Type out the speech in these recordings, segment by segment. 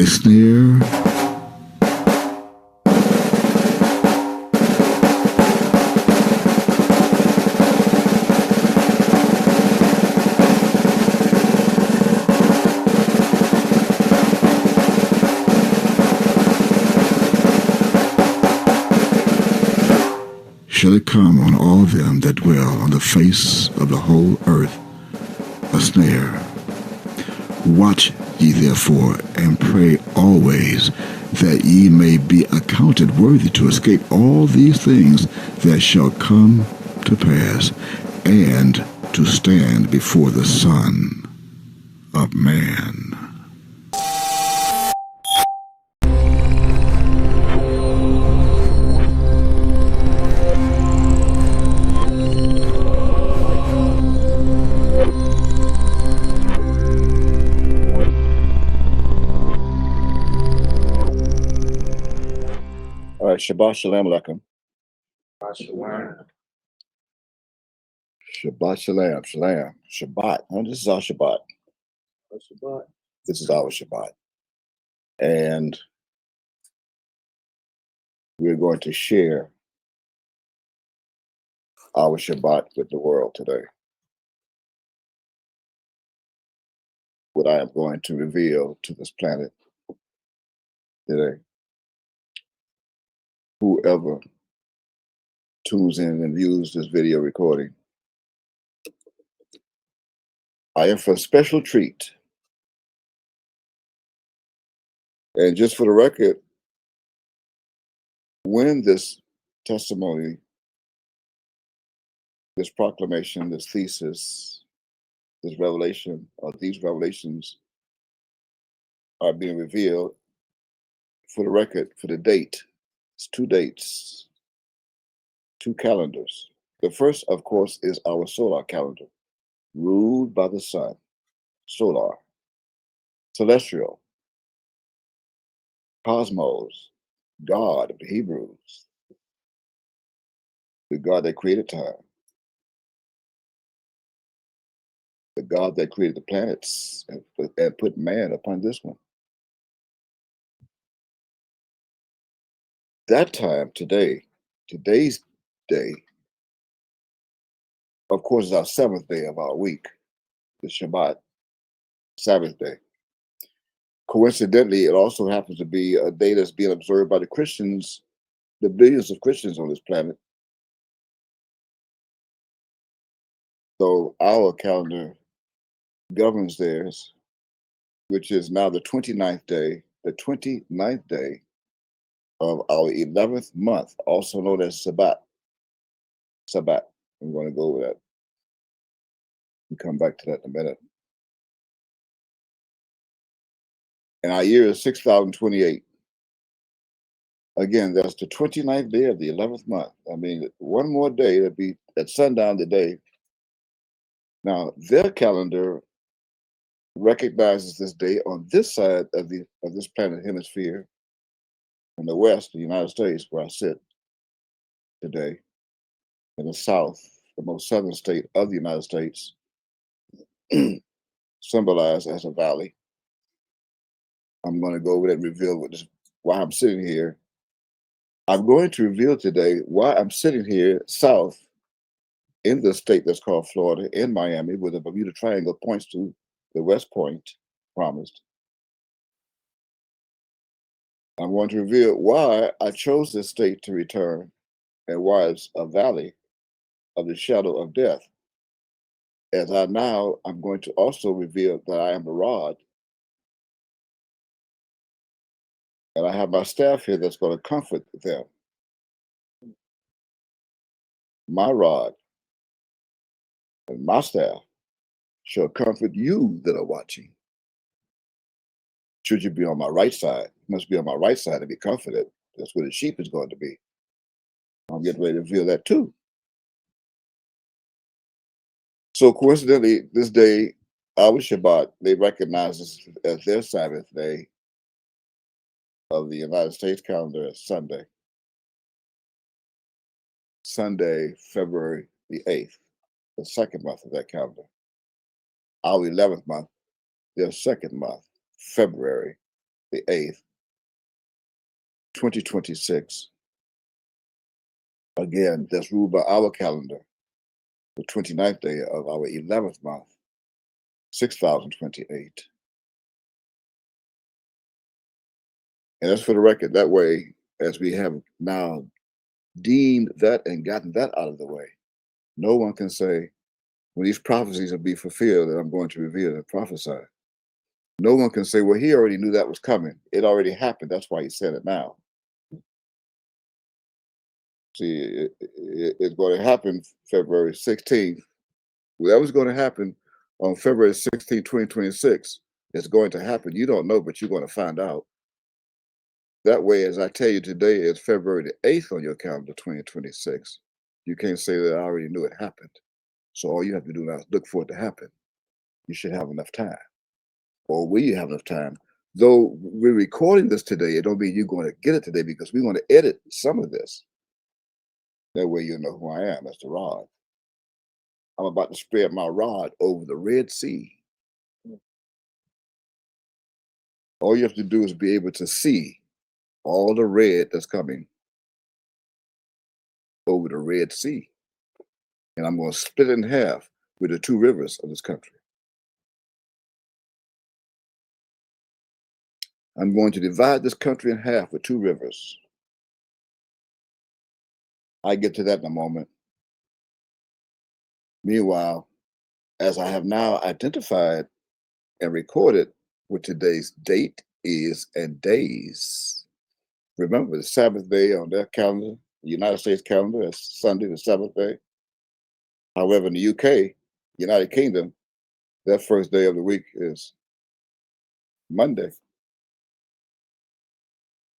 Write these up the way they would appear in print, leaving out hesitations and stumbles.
a snare? Shall it come on all them that dwell on the face of the whole earth, a snare? Watch ye therefore, and pray always, that ye may be accounted worthy to escape all these things that shall come to pass, and to stand before the Son of Man. All right, Shabbat Shalom Aleichem. Shabbat Shalom, Shalom, Shabbat. Oh, this is our Shabbat. This is our Shabbat. And we're going to share our Shabbat with the world today. What I am going to reveal to this planet today. Whoever tunes in and views this video recording, I am for a special treat. And just for the record, when this testimony, this proclamation, this thesis, this revelation, or these revelations are being revealed, for the record, for the date, it's 2 dates, 2 calendars. The first, of course, is our solar calendar, ruled by the sun, solar, celestial, cosmos, God of the Hebrews, the God that created time, the God that created the planets and put man upon this one. That time, today's day, of course, is our 7th day of our week, the Shabbat, Sabbath day. Coincidentally, it also happens to be a day that's being observed by the Christians, the billions of Christians on this planet. So our calendar governs theirs, which is now the 29th day of our 11th month, also known as Sabbat. Sabbat. I'm going to go over that. We'll come back to that in a minute. And our year is 6028. Again, that's the 29th day of the 11th month. I mean, one more day, that'd be at sundown today. Now, their calendar recognizes this day on this side of this planet hemisphere, in the West, the United States, where I sit today, in the South, the most southern state of the United States, symbolized as a valley. I'm going to go over that and reveal why I'm sitting here. I'm going to reveal today why I'm sitting here south in the state that's called Florida, in Miami, where the Bermuda Triangle points to the West Point promised. I'm going to reveal why I chose this state to return and why it's a valley of the shadow of death. I'm going to also reveal that I am a rod. And I have my staff here that's going to comfort them. My rod and my staff shall comfort you that are watching. Should you be on my right side, you must be on my right side to be comforted. That's where the sheep is going to be. I'm getting ready to reveal that too. So coincidentally, this day, our Shabbat, they recognize this as their Sabbath day of the United States calendar as Sunday. Sunday, February the 8th, the 2nd month of that calendar. Our 11th month, their 2nd month, February the 8th, 2026. Again, that's ruled by our calendar, the 29th day of our 11th month, 6028. And that's for the record. That way, as we have now deemed that and gotten that out of the way, no one can say, when these prophecies will be fulfilled that I'm going to reveal and prophesy, no one can say, well, he already knew that was coming. It already happened. That's why he said it now. See, it's going to happen February 16th. Well, that was going to happen on February 16th, 2026. It's going to happen. You don't know, but you're going to find out. That way, as I tell you today, is February the 8th on your calendar, 2026. You can't say that I already knew it happened. So all you have to do now is look for it to happen. You should have enough time. Or will you have enough time? Though we're recording this today, it don't mean you're going to get it today because we want to edit some of this. That way you'll know who I am. That's the rod. I'm about to spread my rod over the Red Sea. All you have to do is be able to see all the red that's coming over the Red Sea. And I'm going to split it in half with the two rivers of this country. I'm going to divide this country in half with two rivers. I get to that in a moment. Meanwhile, as I have now identified and recorded what today's date is and days. Remember, the Sabbath day on their calendar, the United States calendar, is Sunday, the seventh day. However, in the UK, United Kingdom, their first day of the week is Monday.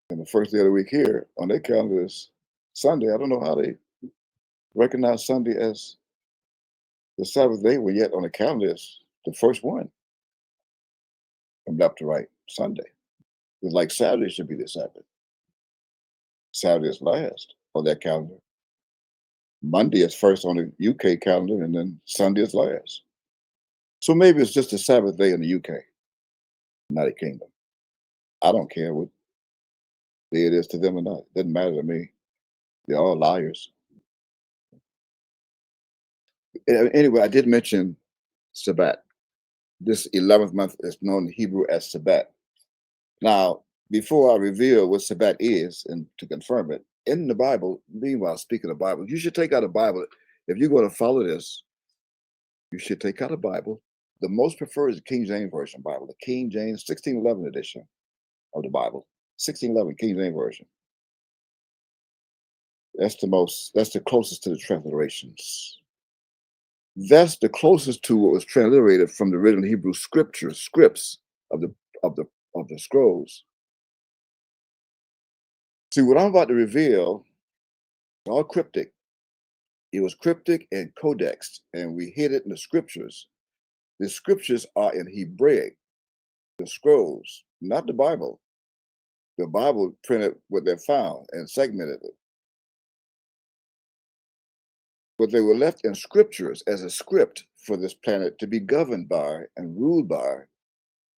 And the first day of the week here on their calendar is Sunday. I don't know how they recognize Sunday as the Sabbath day, when yet on the calendar it's the first one from left to right, Sunday. It's like Saturday should be the Sabbath. Saturday is last on that calendar. Monday is first on the UK calendar, and then Sunday is last. So maybe it's just a Sabbath day in the UK, United Kingdom. I don't care what day it is to them or not. It doesn't matter to me. They're all liars. Anyway, I did mention Sabbath. This 11th month is known in Hebrew as Sabbath. Now, before I reveal what Sabbath is and to confirm it, in the Bible, meanwhile, speaking of Bible, you should take out a Bible. If you're going to follow this, you should take out a Bible. The most preferred is the King James Version Bible, the King James 1611 edition of the Bible, 1611 King James Version. That's the closest to the transliterations. That's the closest to what was transliterated from the original Hebrew scripts of the scrolls. See, what I'm about to reveal is all cryptic. It was cryptic and codexed, and we hid it in the scriptures. The scriptures are in Hebraic, the scrolls, not the Bible. The Bible printed what they found and segmented it. But they were left in scriptures as a script for this planet to be governed by and ruled by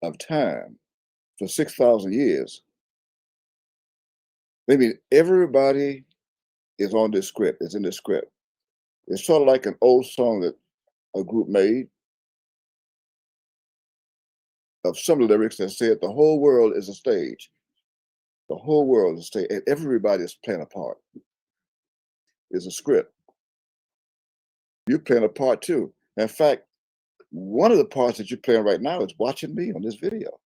of time for 6,000 years. Maybe everybody is on this script, is in this script. It's sort of like an old song that a group made of some lyrics that said the whole world is a stage. The whole world is a stage, and everybody is playing a part. It's a script. You're playing a part too. In fact, one of the parts that you're playing right now is watching me on this video.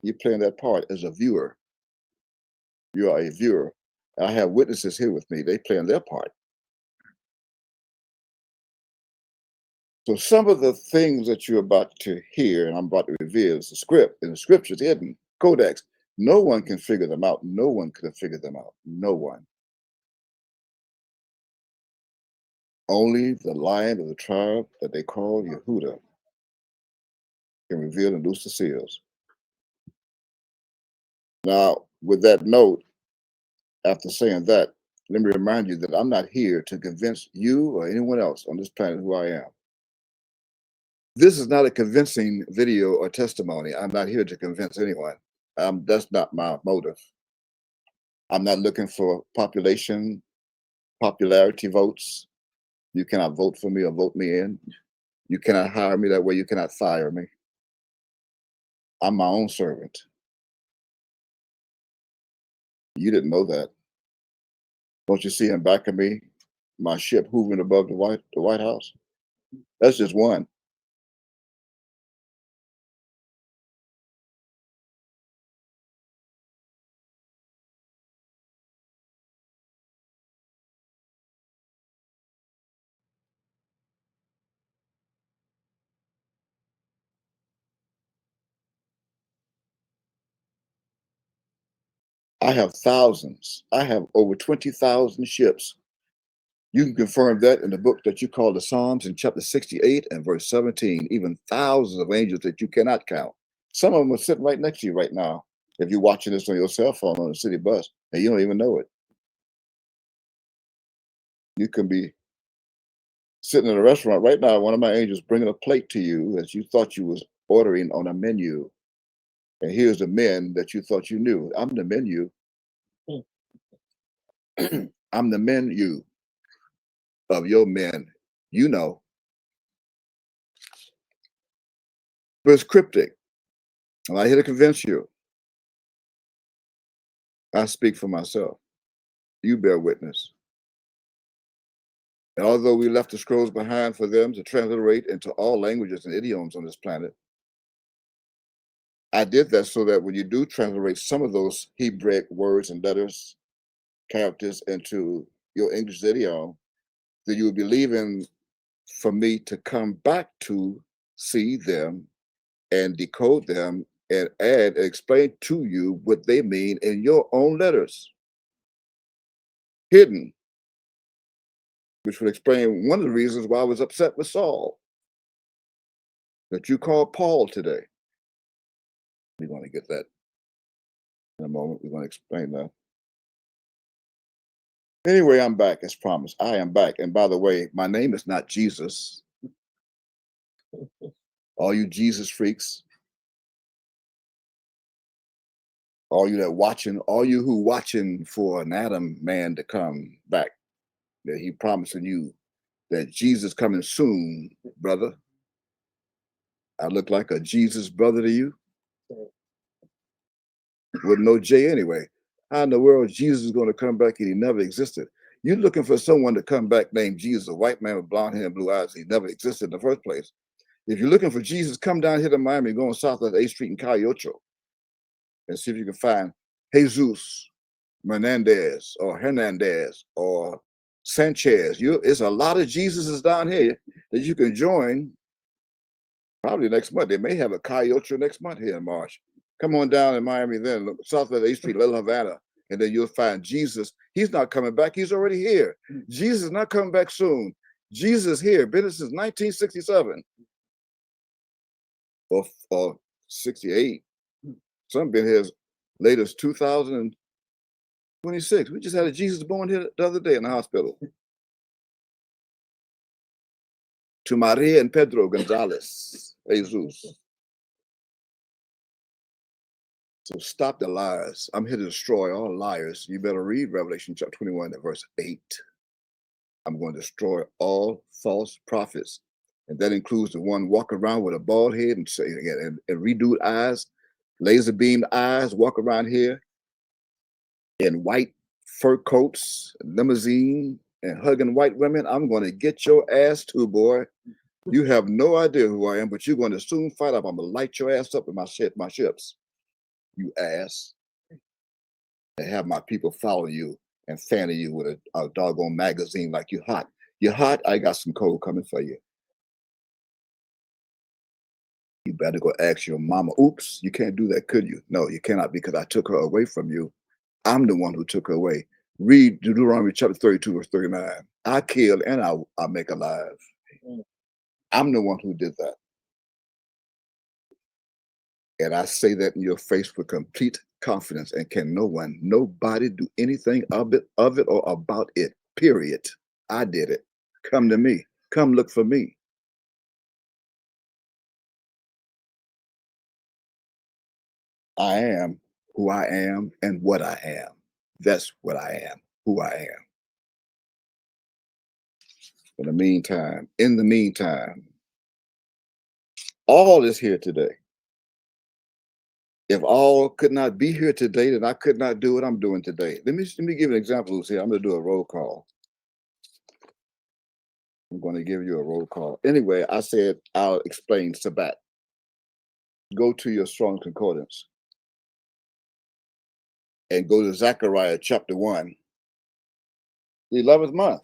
You're playing that part as a viewer. You are a viewer. I have witnesses here with me. They playing their part. So some of the things that you're about to hear and I'm about to reveal is the script, and the scriptures hidden, codex. No one can figure them out. No one could have figured them out. No one. Only the Lion of the tribe that they call Yehuda can reveal and loose the seals. Now, with that note, after saying that, let me remind you that I'm not here to convince you or anyone else on this planet who I am. This is not a convincing video or testimony. I'm not here to convince anyone. That's not my motive. I'm not looking for popularity votes. You cannot vote for me or vote me in. You cannot hire me that way. You cannot fire me. I'm my own servant. You didn't know that. Don't you see in back of me, my ship hovering above the White House? That's just one. I have thousands. I have over 20,000 ships. You can confirm that in the book that you call the Psalms in chapter 68 and verse 17, even thousands of angels that you cannot count. Some of them are sitting right next to you right now. If you're watching this on your cell phone on the city bus and you don't even know it, you can be sitting in a restaurant right now. One of my angels bringing a plate to you as you thought you was ordering on a menu. And here's the men that you thought you knew. I'm the menu. I'm the menu of your men. You know, but it's cryptic. I'm not here to convince you. I speak for myself. You bear witness. And although we left the scrolls behind for them to transliterate into all languages and idioms on this planet, I did that so that when you do transliterate some of those Hebraic words and letters, characters into your English idiom, that you would be leaving for me to come back to see them and decode them and add and explain to you what they mean in your own letters, hidden, which would explain one of the reasons why I was upset with Saul, that you called Paul today. We're going to get that in a moment. We're going to explain that. Anyway, I'm back as promised. I am back. And by the way, my name is not Jesus. All you Jesus freaks, all you that watching, all you who watching for an Adam man to come back, that he promising you that Jesus coming soon, brother. I look like a Jesus brother to you with no J anyway. How in the world Jesus is going to come back and he never existed? You're looking for someone to come back named Jesus, a white man with blonde hair and blue eyes. He never existed in the first place. If you're looking for Jesus, come down here to Miami, go on South of 8th Street in Calle Ocho and see if you can find Jesus Menendez or Hernandez or Sanchez. It's a lot of Jesuses down here that you can join probably next month. They may have a Calle Ocho next month here in March. Come on down in Miami then, look, South of 8th Street, Little Havana, and then you'll find Jesus. He's not coming back. He's already here. Jesus is not coming back soon. Jesus here, been here since 1967 or 68. Some been here as late as 2026. We just had a Jesus born here the other day in the hospital. To Maria and Pedro Gonzalez, Jesus. So stop the lies. I'm here to destroy all liars. You better read Revelation chapter 21 and verse 8. I'm going to destroy all false prophets. And that includes the one walking around with a bald head and say and redoed eyes, laser beamed eyes, walk around here in white fur coats, limousine, and hugging white women. I'm going to get your ass too, boy. You have no idea who I am, but you're going to soon find out. I'm going to light your ass up with my ships, you ass. And have my people follow you and fanning you with a doggone magazine like you hot. You're hot, I got some cold coming for you. You better go ask your mama. Oops, you can't do that, could you? No, you cannot, because I took her away from you. I'm the one who took her away. Read Deuteronomy chapter 32, verse 39. I kill and I make alive. I'm the one who did that. And I say that in your face with complete confidence. And can nobody do anything of it or about it, period. I did it. Come to me. Come look for me. I am who I am and what I am. That's what I am, who I am. In the meantime, all is here today. If all could not be here today, then I could not do what I'm doing today. Let me give an example, Lucy. I'm going to do a roll call. I'm going to give you a roll call. Anyway, I said I'll explain Sabbat. Go to your Strong Concordance and go to Zechariah chapter 1, the 11th month.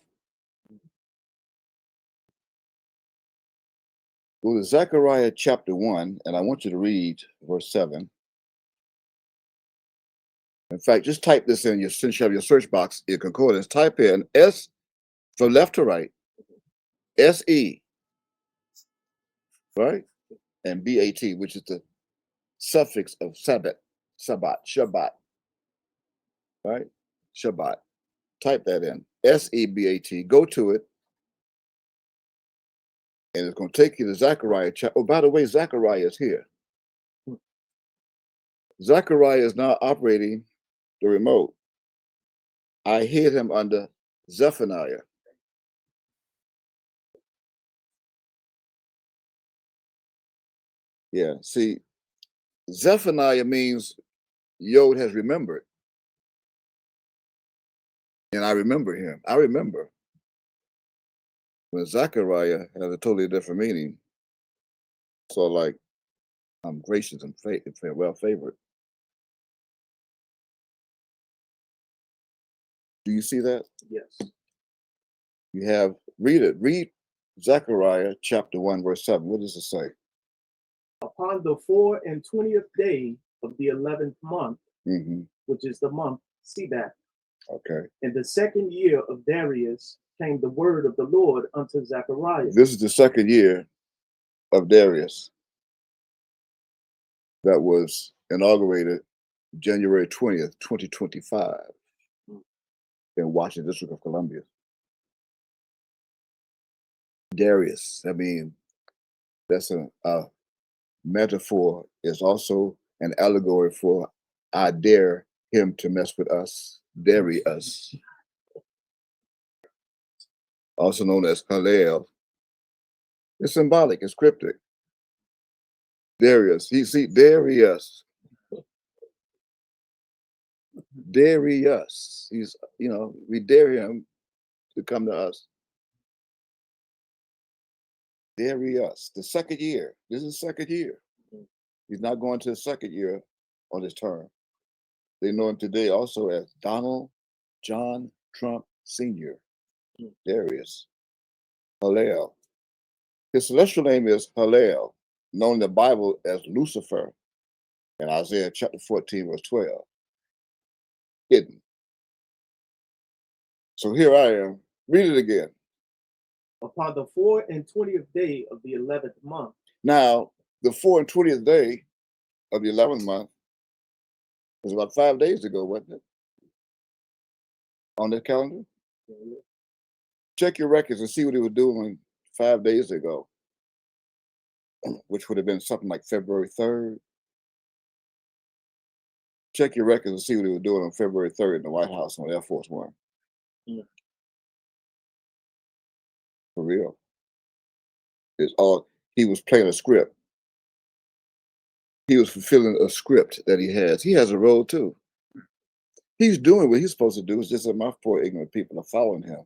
Go to Zechariah chapter 1, and I want you to read verse 7. In fact, just type this in your, since you have your search box, your concordance, type in S from left to right, S-E, right? And B-A-T, which is the suffix of Sabbath, Shabbat, right? Shabbat. Type that in, S-E-B-A-T. Go to it, and it's going to take you to Zechariah. Oh, by the way, Zechariah is here. Zechariah is now operating the remote. I hid him under Zephaniah. Yeah, see, Zephaniah means Yod has remembered. And I remember him. I remember. When Zechariah has a totally different meaning. So like, I'm gracious and well favored. Do you see that? Yes. You have, read it. Read Zechariah chapter 1, verse 7. What does it say? Upon the 24th day of the 11th month, which is the month Sabbath, okay, in the second year of Darius came the word of the Lord unto Zechariah. This is the second year of Darius that was inaugurated January 20th, 2025 in Washington, District of Columbia. Darius, I mean, that's a metaphor, is also an allegory for I dare him to mess with us, Darius, also known as Hallel. It's symbolic, it's cryptic. Darius, Darius. Darius. He's, we dare him to come to us. Darius, the second year. This is the second year. He's not going to the second year on his term. They know him today also as Donald John Trump Sr. Darius. Hallel. His celestial name is Hallel, known in the Bible as Lucifer, in Isaiah chapter 14, verse 12. Hidden. So here I am. Read it again. Upon the 24th day of the 11th month. Now, the 24th day of the 11th month was about 5 days ago, wasn't it? On the calendar? Check your records and see what he was doing 5 days ago, which would have been something like February 3rd. Check your records and see what he was doing on February 3rd in the White House on Air Force One. For real. It's all, he was playing a script. He was fulfilling a script that he has. He has a role too. He's doing what he's supposed to do. It's just that my poor ignorant people are following him.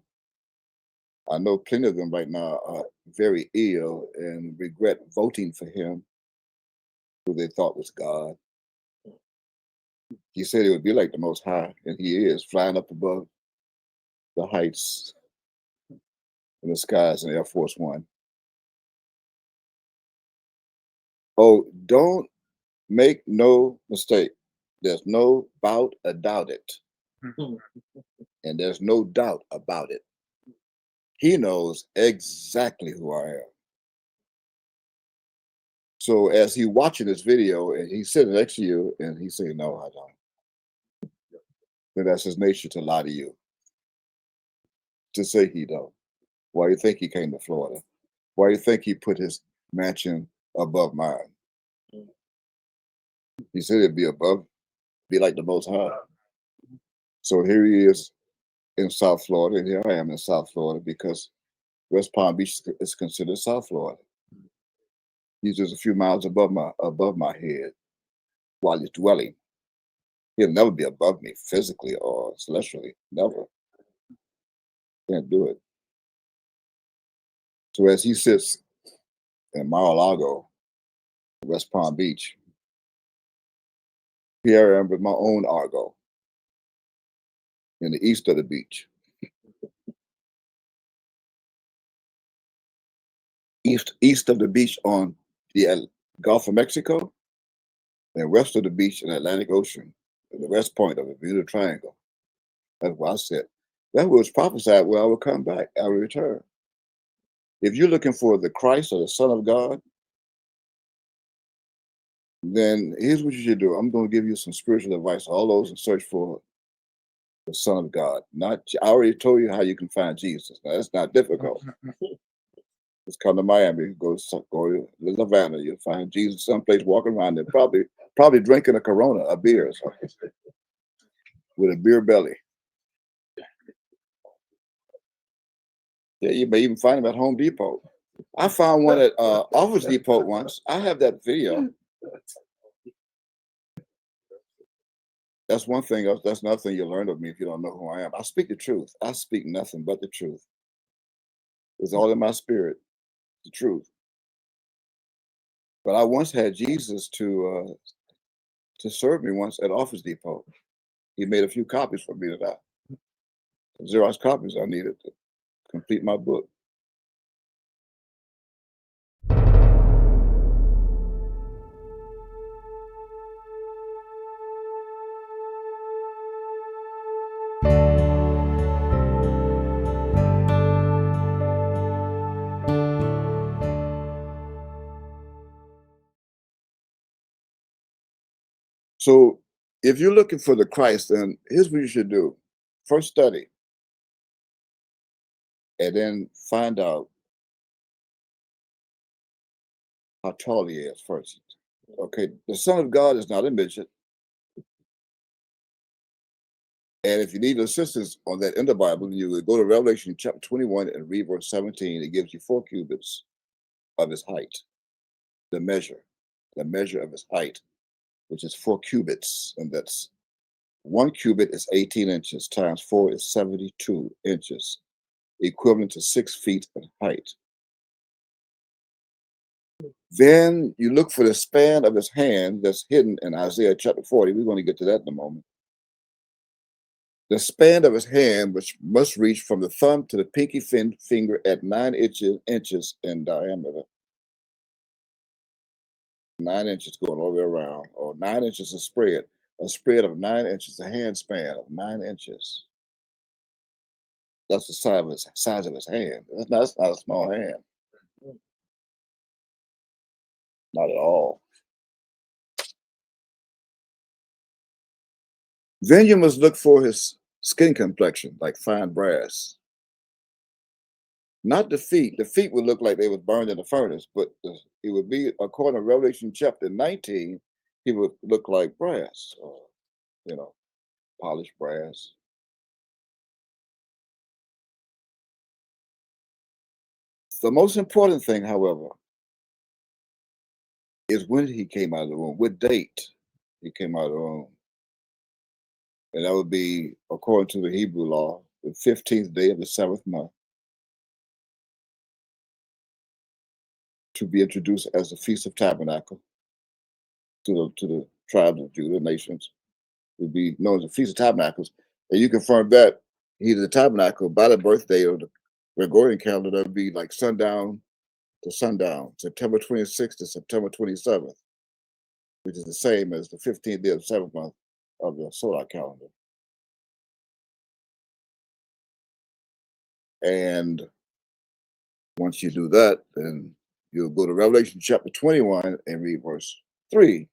I know plenty of them right now are very ill and regret voting for him, who they thought was God. He said he would be like the Most High, and he is, flying up above the heights in the skies in Air Force One. Oh, don't make no mistake. There's no doubt about it. And there's no doubt about it. He knows exactly who I am. So as he watching this video and he's sitting next to you and he's saying, no, I don't. Then that's his nature to lie to you. To say he don't. Why you think he came to Florida? Why you think he put his mansion above mine? He said it'd be be like the Most High. So here he is in South Florida, and here I am in South Florida because West Palm Beach is considered South Florida. He's just a few miles above my head while he's dwelling. He'll never be above me physically or celestially. Never. Can't do it. So as he sits in Mar-a-Lago, West Palm Beach, here I am with my own Argo in the east of the beach. East of the beach on the Gulf of Mexico, and west of the beach in the Atlantic Ocean, in the west point of the Bermuda Triangle. That's what I said. That was prophesied where I would come back, I would return. If you're looking for the Christ or the Son of God, then here's what you should do. I'm going to give you some spiritual advice. All those in search for the Son of God. I already told you how you can find Jesus. Now, that's not difficult. Just come to Miami, go to Savannah. You'll find Jesus someplace walking around there, probably drinking a Corona, a beer or something, with a beer belly. Yeah, you may even find him at Home Depot. I found one at Office Depot once. I have that video. That's one thing. That's another thing you learn of me if you don't know who I am. I speak the truth. I speak nothing but the truth. It's all in my spirit, the truth. But I once had Jesus to serve me once at Office Depot. He made a few copies for me that Xerox copies I needed to complete my book. So if you're looking for the Christ, then here's what you should do. First study, and then find out how tall he is first. Okay, the Son of God is not a midget. And if you need assistance on that in the Bible, you would go to Revelation chapter 21 and read verse 17. It gives you 4 cubits of his height, the measure of his height, which is 4 cubits. And that's 1 cubit is 18 inches times 4 is 72 inches, equivalent to 6 feet in height. Then you look for the span of his hand that's hidden in Isaiah chapter 40. We're going to get to that in a moment. The span of his hand, which must reach from the thumb to the pinky finger at 9 inches in diameter. 9 inches going all the way around, or 9 inches a spread of 9 inches, a hand span of 9 inches. That's the size of his hand. That's not a small hand. Not at all. Then you must look for his skin complexion, like fine brass. Not the feet. The feet would look like they was burned in the furnace, but it would be, according to Revelation chapter 19, he would look like brass, or, polished brass. The most important thing, however, is when he came out of the womb, what date he came out of the womb. And that would be, according to the Hebrew law, the 15th day of the 7th month, to be introduced as the Feast of Tabernacle to the tribes of Judah, nations. Would be known as the Feast of Tabernacles. And you confirm that he's the tabernacle by the birthday of the Gregorian calendar. That would be like sundown to sundown, September 26th to September 27th, which is the same as the 15th day of the 7th month of the solar calendar. And once you do that, then you'll go to Revelation chapter 21 and read verse 3.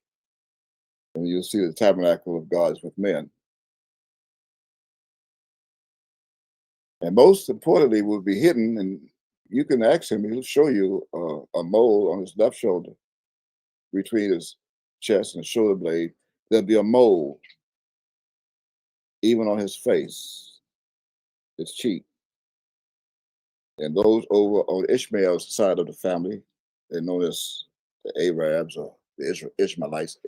And you'll see the tabernacle of God is with men. And most importantly, will be hidden, and you can ask him, he'll show you a mole on his left shoulder, between his chest and shoulder blade. There'll be a mole even on his face, his cheek. And those over on Ishmael's side of the family, they're known as the Arabs or the Ishmaelites.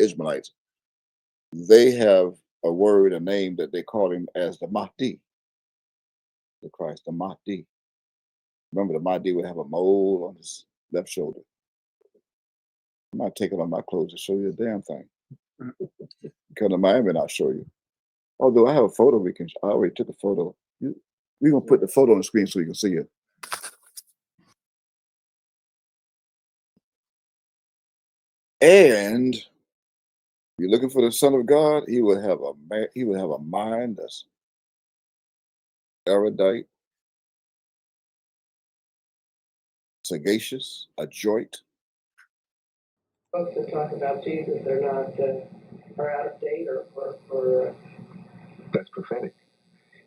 They have a word, a name that they call him as the Mahdi, the Christ, the Mahdi. Remember, the Mahdi would have a mole on his left shoulder. I'm not taking off my clothes to show you a damn thing. Come to Miami and I'll show you. Although I have a photo, I already took a photo. We're going to put the photo on the screen so you can see it. And you're looking for the Son of God, he would have a mind that's erudite, sagacious, adroit. Folks that talk about Jesus, they're not are out of date or That's prophetic.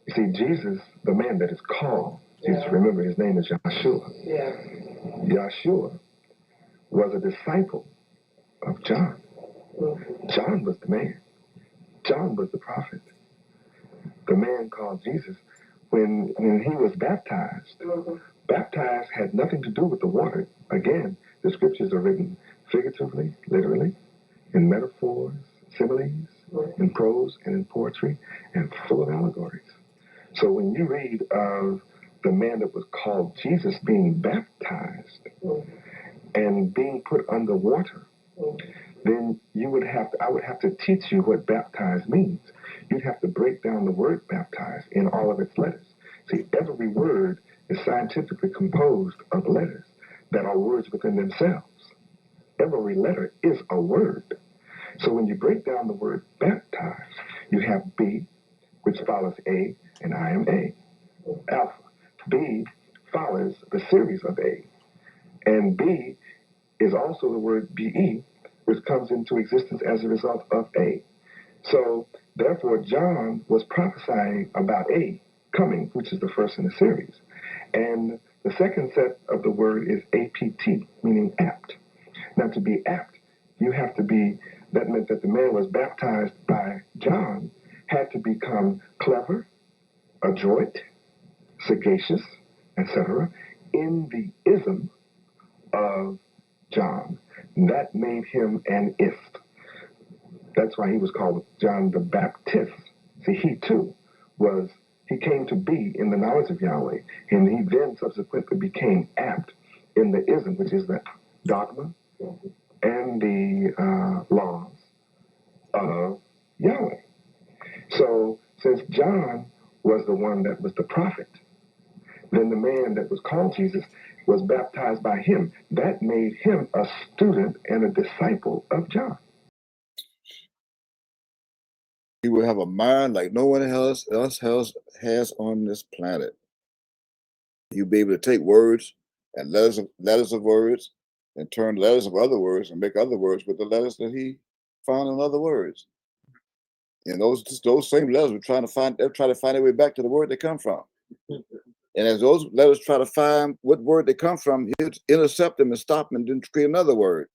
You see, Jesus, the man that is called, Jesus, remember his name is Yahshua. Yeah. Yahshua was a disciple of John. Mm-hmm. John was the man. John was the prophet. The man called Jesus, when he was baptized, baptized had nothing to do with the water. Again, the scriptures are written figuratively, literally, in metaphors, similes, in prose and in poetry, and full of allegories. So when you read of the man that was called Jesus being baptized and being put under water, then I would have to teach you what baptized means. You'd have to break down the word baptized in all of its letters. See, every word is scientifically composed of letters that are words within themselves. Every letter is a word. So when you break down the word baptized, you have B, which follows A, and I am A. Alpha. B follows the series of A. And B is also the word BE, which comes into existence as a result of A. So, therefore, John was prophesying about A coming, which is the first in the series. And the second set of the word is APT, meaning apt. Now, to be apt, you have to be, that meant that the man was baptized by John, had to become clever, adroit, sagacious, etc., in the ism of John. That made him an ist. That's why he was called John the Baptist. See, he too he came to be in the knowledge of Yahweh, and he then subsequently became apt in the ism, which is the dogma and the laws of Yahweh. So, since John was the one that was the prophet, then the man that was called Jesus was baptized by him. That made him a student and a disciple of John. He would have a mind like no one else has on this planet. He'd be able to take words and letters of words and turn letters of other words and make other words with the letters that he found in other words. And those same letters they're trying to find their way back to the word they come from. And as those letters try to find what word they come from, he'll intercept them and stop them and then create another word.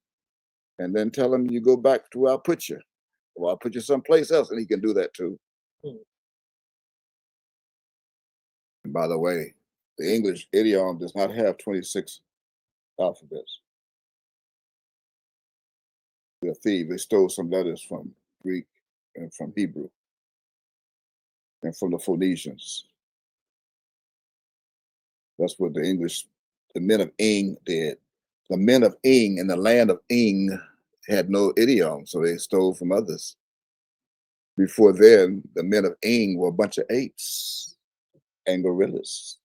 And then tell them, you go back to where I put you. Or I'll put you someplace else, and he can do that too. And by the way, the English idiom does not have 26 alphabets. They're thieves. They stole some letters from Greek and from Hebrew and from the Phoenicians. That's what the men of Ing did. The men of Ing in the land of Ing had no idiom, so they stole from others. Before then, the men of Ing were a bunch of apes and gorillas.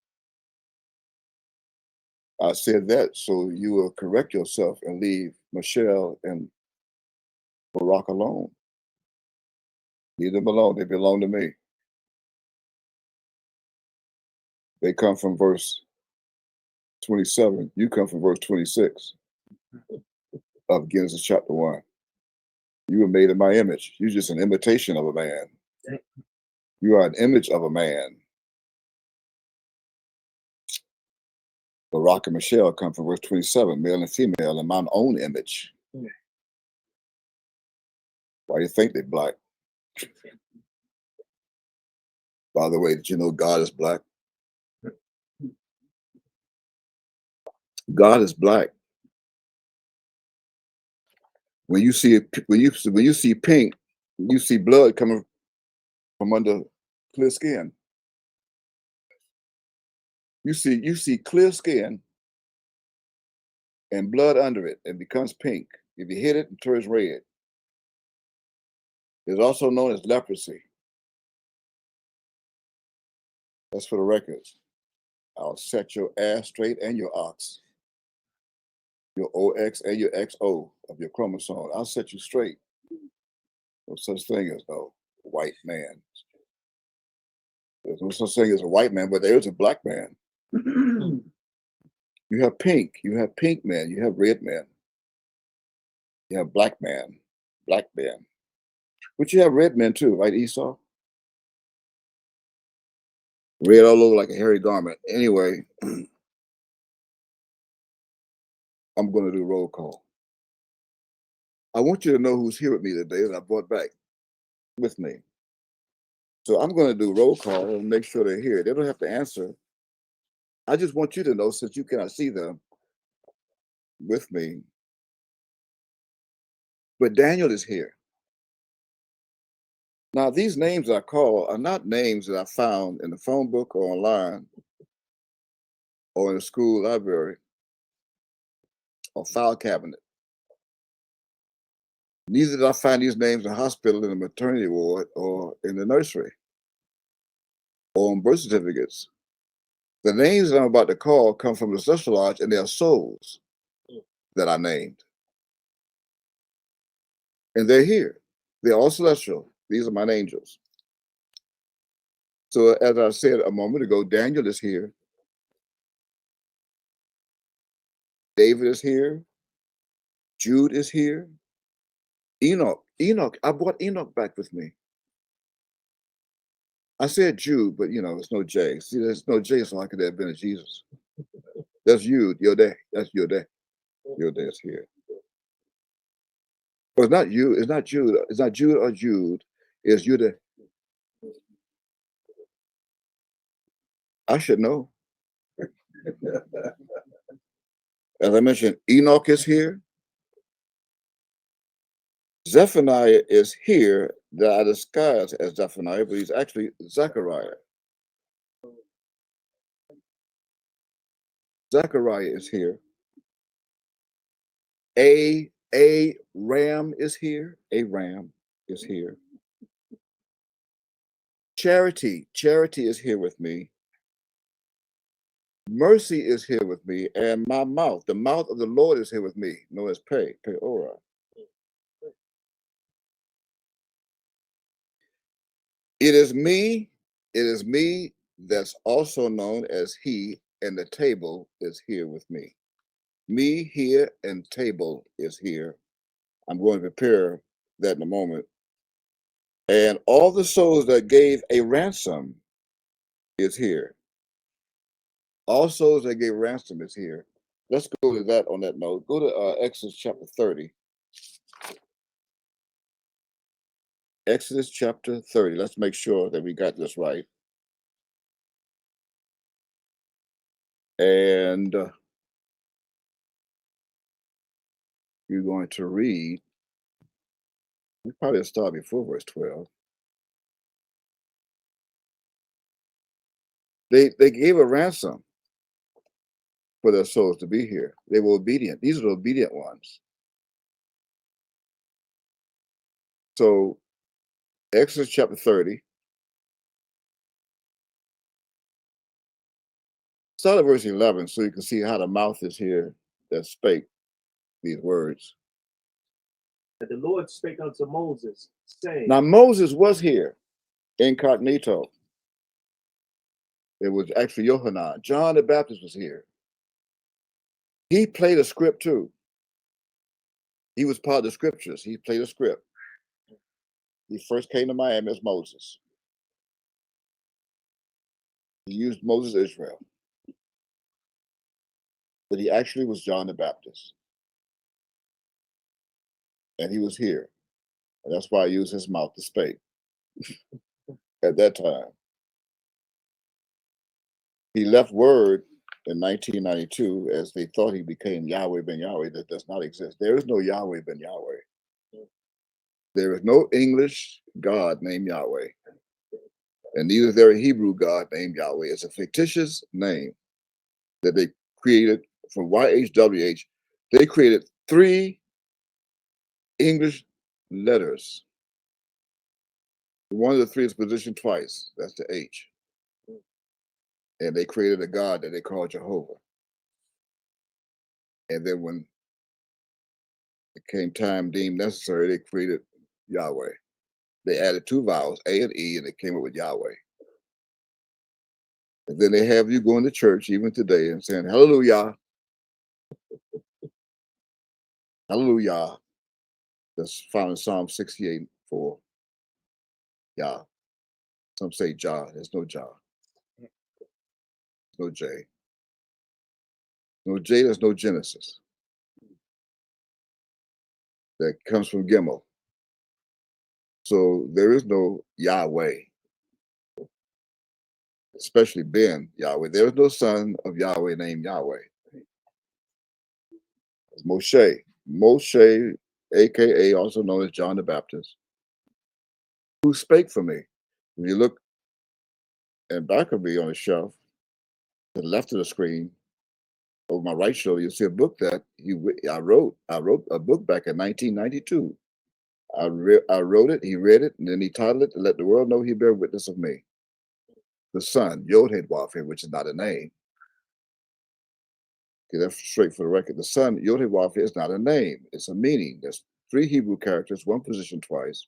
I said that so you will correct yourself and leave Michelle and Barack alone. Leave them alone. They belong to me. They come from verse 27. You come from verse 26 of Genesis chapter 1. You were made in my image. You're just an imitation of a man. You are an image of a man. Barack and Michelle come from verse 27, male and female, in my own image. Why do you think they're black? By the way, did you know God is black? God is black. When you see pink, you see blood coming from under clear skin. You see clear skin and blood under it and becomes pink. If you hit it, it turns red. It's also known as leprosy. That's for the records. I'll set your ass straight and your ox, your OX and your XO of your chromosome. I'll set you straight. No such thing as no white man. There's no such thing as a white man, but there is a black man. You have pink men, you have red men, you have black men. But you have red men too, right, Esau? Red all over like a hairy garment. Anyway, I'm going to do roll call. I want you to know who's here with me today that I brought back with me. So I'm going to do roll call and make sure they're here. They don't have to answer. I just want you to know, since you cannot see them with me, but Daniel is here. Now, these names I call are not names that I found in the phone book or online or in the school library or file cabinet. Neither did I find these names in the hospital, in the maternity ward, or in the nursery, or on birth certificates. The names that I'm about to call come from the Celestial Lodge, and they are souls that I named. And they're here. They're all celestial. These are my angels. So as I said a moment ago, Daniel is here. David is here. Jude is here. Enoch, I brought Enoch back with me. I said Jude, but it's no J. See, there's no J, so I could have been a Jesus. That's you, your day. That's your day. Your day is here. Well, it's not you. It's not Jude. It's not Jude or Jude. It's you day. I should know. As I mentioned, Enoch is here. Zephaniah is here that I disguise as Zephaniah, but he's actually Zechariah. Zechariah is here. A ram is here. A ram is here. Charity is here with me. Mercy is here with me, and my mouth, the mouth of the Lord is here with me, known as Peora. It is me that's also known as he, and the table is here with me. Me here and table is here. I'm going to prepare that in a moment. And all the souls that gave a ransom is here. All souls that gave ransom is here. Let's go to that on that note. Go to Exodus chapter 30. Exodus chapter 30. Let's make sure that we got this right. And you're going to read, we probably start before verse 12. They gave a ransom for their souls to be here. They were obedient. These are the obedient ones. So Exodus chapter 30. Start at verse 11 so you can see how the mouth is here that spake these words. And the Lord spake unto Moses, saying. Now Moses was here, incognito. It was actually Yohanan. John the Baptist was here. He played a script too. He was part of the scriptures. He played a script. He first came to Miami as Moses. He used Moses Israel. But he actually was John the Baptist. And he was here. And that's why I used his mouth to speak at that time. He left word in 1992 as they thought he became Yahweh ben Yahweh. That does not exist. There is no Yahweh ben Yahweh. There is no English God named Yahweh. And neither is there a Hebrew God named Yahweh. It's a fictitious name that they created from YHWH. They created 3 English letters. One of the 3 is positioned twice. That's the H. And they created a God that they called Jehovah. And then when it came time deemed necessary, they created Yahweh. They added 2 vowels, A and E, and they came up with Yahweh. And then they have you going to church even today and saying, Hallelujah. Hallelujah. That's found in Psalm 68:4. Yah. Some say Jah. There's no Jah. No J. No J, there's no Genesis. That comes from Gimel. So there is no Yahweh, especially Ben Yahweh. There is no son of Yahweh named Yahweh. It's Moshe. Moshe, aka also known as John the Baptist, who spake for me. When you look in back of me on the shelf, to the left of the screen, over my right shoulder, you'll see a book that I wrote. I wrote a book back in 1992. I wrote it, he read it, and then he titled it, to let the world know he bear witness of me. The Son, Yod-Heh Wav-Heh, which is not a name. Okay, that's straight for the record. The Son, Yod-Heh Wav-Heh, is not a name. It's a meaning. There's 3 Hebrew characters, 1 position twice.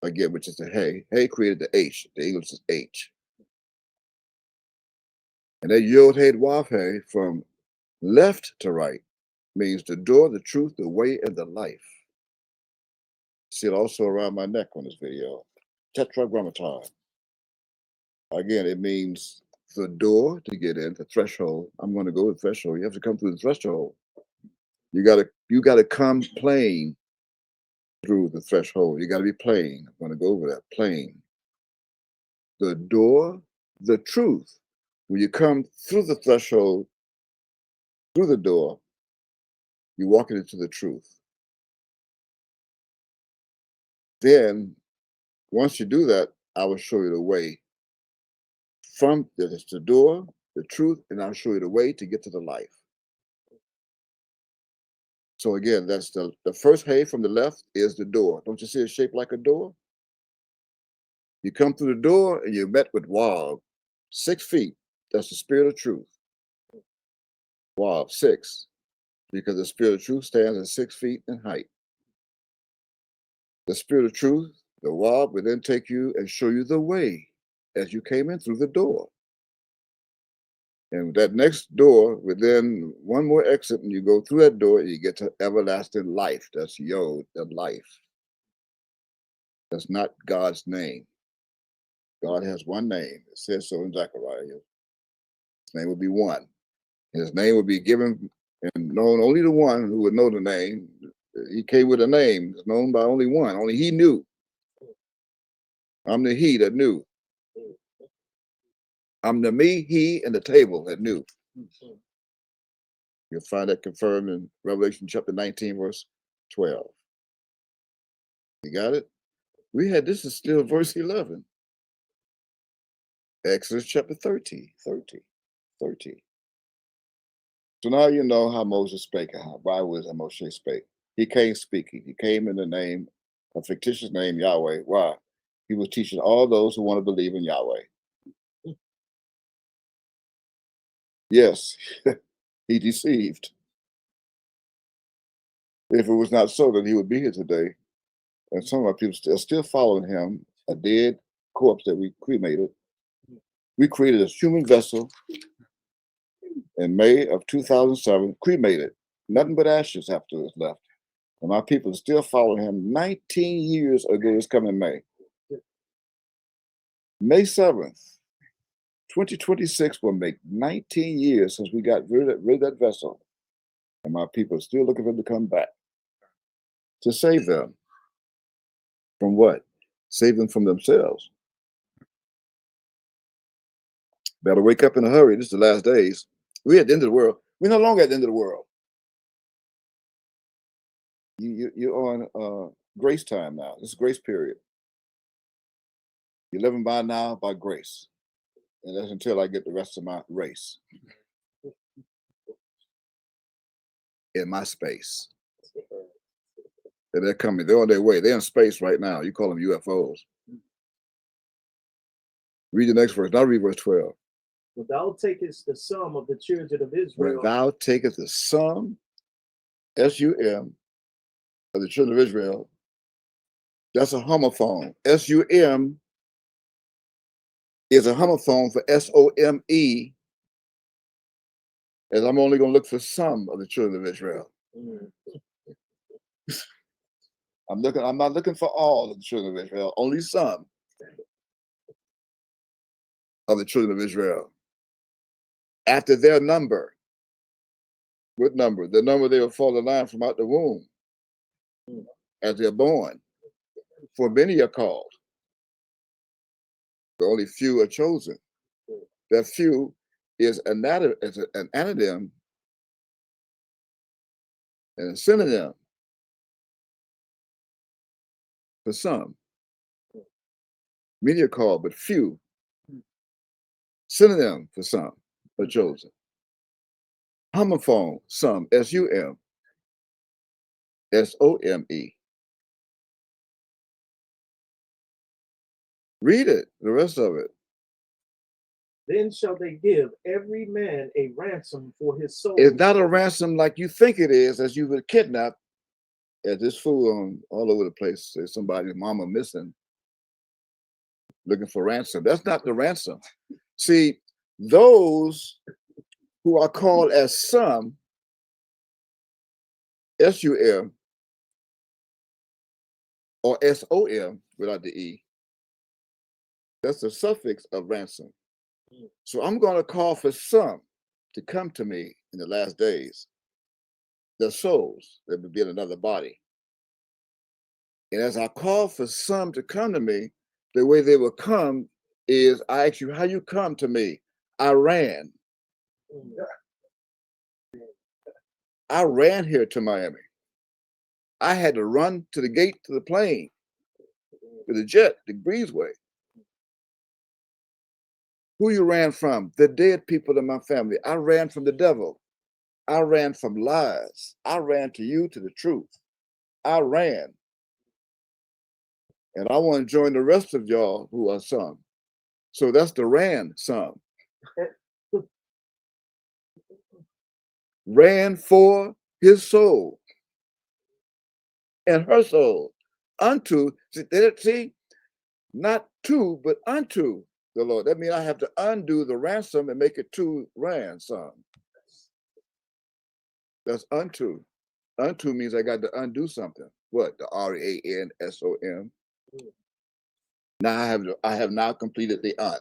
Again, which is the Hey. Hey created the H. The English is H. And that Yod-Heh Wav-Heh, from left to right, means the door, the truth, the way, and the life. See it also around my neck on this video. Tetragrammaton. Again, it means the door to get in, the threshold. I'm going to go to the threshold. You have to come through the threshold. You gotta come plain through the threshold. You gotta be plain. I'm going to go over that. Plain. The door, the truth. When you come through the threshold, through the door, you're walking into the truth. Then, once you do that, I will show you the way from the door, the truth, and I'll show you the way to get to the life. So again, that's the first hay from the left is the door. Don't you see it shaped like a door? You come through the door and you're met with Wav, 6 feet. That's the spirit of truth. Wav, 6, because the spirit of truth stands at 6 feet in height. The spirit of truth, the Wav, will then take you and show you the way as you came in through the door. And that next door, within one more exit, and you go through that door, and you get to everlasting life. That's Yod, the life. That's not God's name. God has one name. It says so in Zechariah. His name will be one. His name will be given and known only to one who would know the name. He came with a name. It's known by only one. Only he knew. I'm the he that knew. I'm the me, he, and the table that knew. You'll find that confirmed in Revelation chapter 19, verse 12. You got it? This is still verse 11. Exodus chapter 30. So now you know how Moses spake, why was Moshe spake. He came speaking. He came in the name, a fictitious name, Yahweh. Why? He was teaching all those who want to believe in Yahweh. Yes, he deceived. If it was not so, then he would be here today. And some of our people are still following him, a dead corpse that we cremated. We created a human vessel in May of 2007, cremated. Nothing but ashes after it was left. And my people are still following him 19 years ago this coming May. May 7th, 2026 will make 19 years since we got rid of that vessel. And my people are still looking for him to come back to save them. From what? Save them from themselves. Better wake up in a hurry. This is the last days. We're at the end of the world. We're no longer at the end of the world. You're on grace time now. This is grace period. You're living by now by grace. And that's until I get the rest of my race in my space. And they're coming. They're on their way. They're in space right now. You call them UFOs. Read the next verse. Now read verse 12. When thou takest the sum of the children of Israel. When thou takest the sum, S-U-M, of the children of Israel, that's a homophone. S-U-M is a homophone for S-O-M-E, as I'm only going to look for some of the children of Israel. I'm not looking for all of the children of Israel, only some of the children of Israel. After their number. What number? The number they will fall in line from out the womb as they're born. For many are called, but only few are chosen. That few is an anonym and a synonym for some. Many are called, but few. Synonym for some are chosen. Homophone, some, S-U-M, S-O-M-E. Read it, the rest of it. Then shall they give every man a ransom for his soul. It's not a ransom like you think it is, as you would kidnap. As this fool all over the place, there's somebody's mama missing, looking for ransom. That's not the ransom. See, those who are called as some, S-U-M, or S-O-M without the E, that's the suffix of ransom. So I'm going to call for some to come to me in the last days. The souls that will be in another body. And as I call for some to come to me, the way they will come is I ask you, how you come to me? I ran. I ran here to Miami. I had to run to the gate to the plane, to the jet, the breezeway. Who you ran from? The dead people in my family. I ran from the devil. I ran from lies. I ran to you, to the truth. I ran. And I want to join the rest of y'all who are some. So that's the ran some. Ran for his soul and her soul unto, see, not to, but unto the Lord. That means I have to undo the ransom and make it to ransom. That's unto. Unto means I got to undo something. What? The R-A-N-S-O-M. Now I have now completed the un.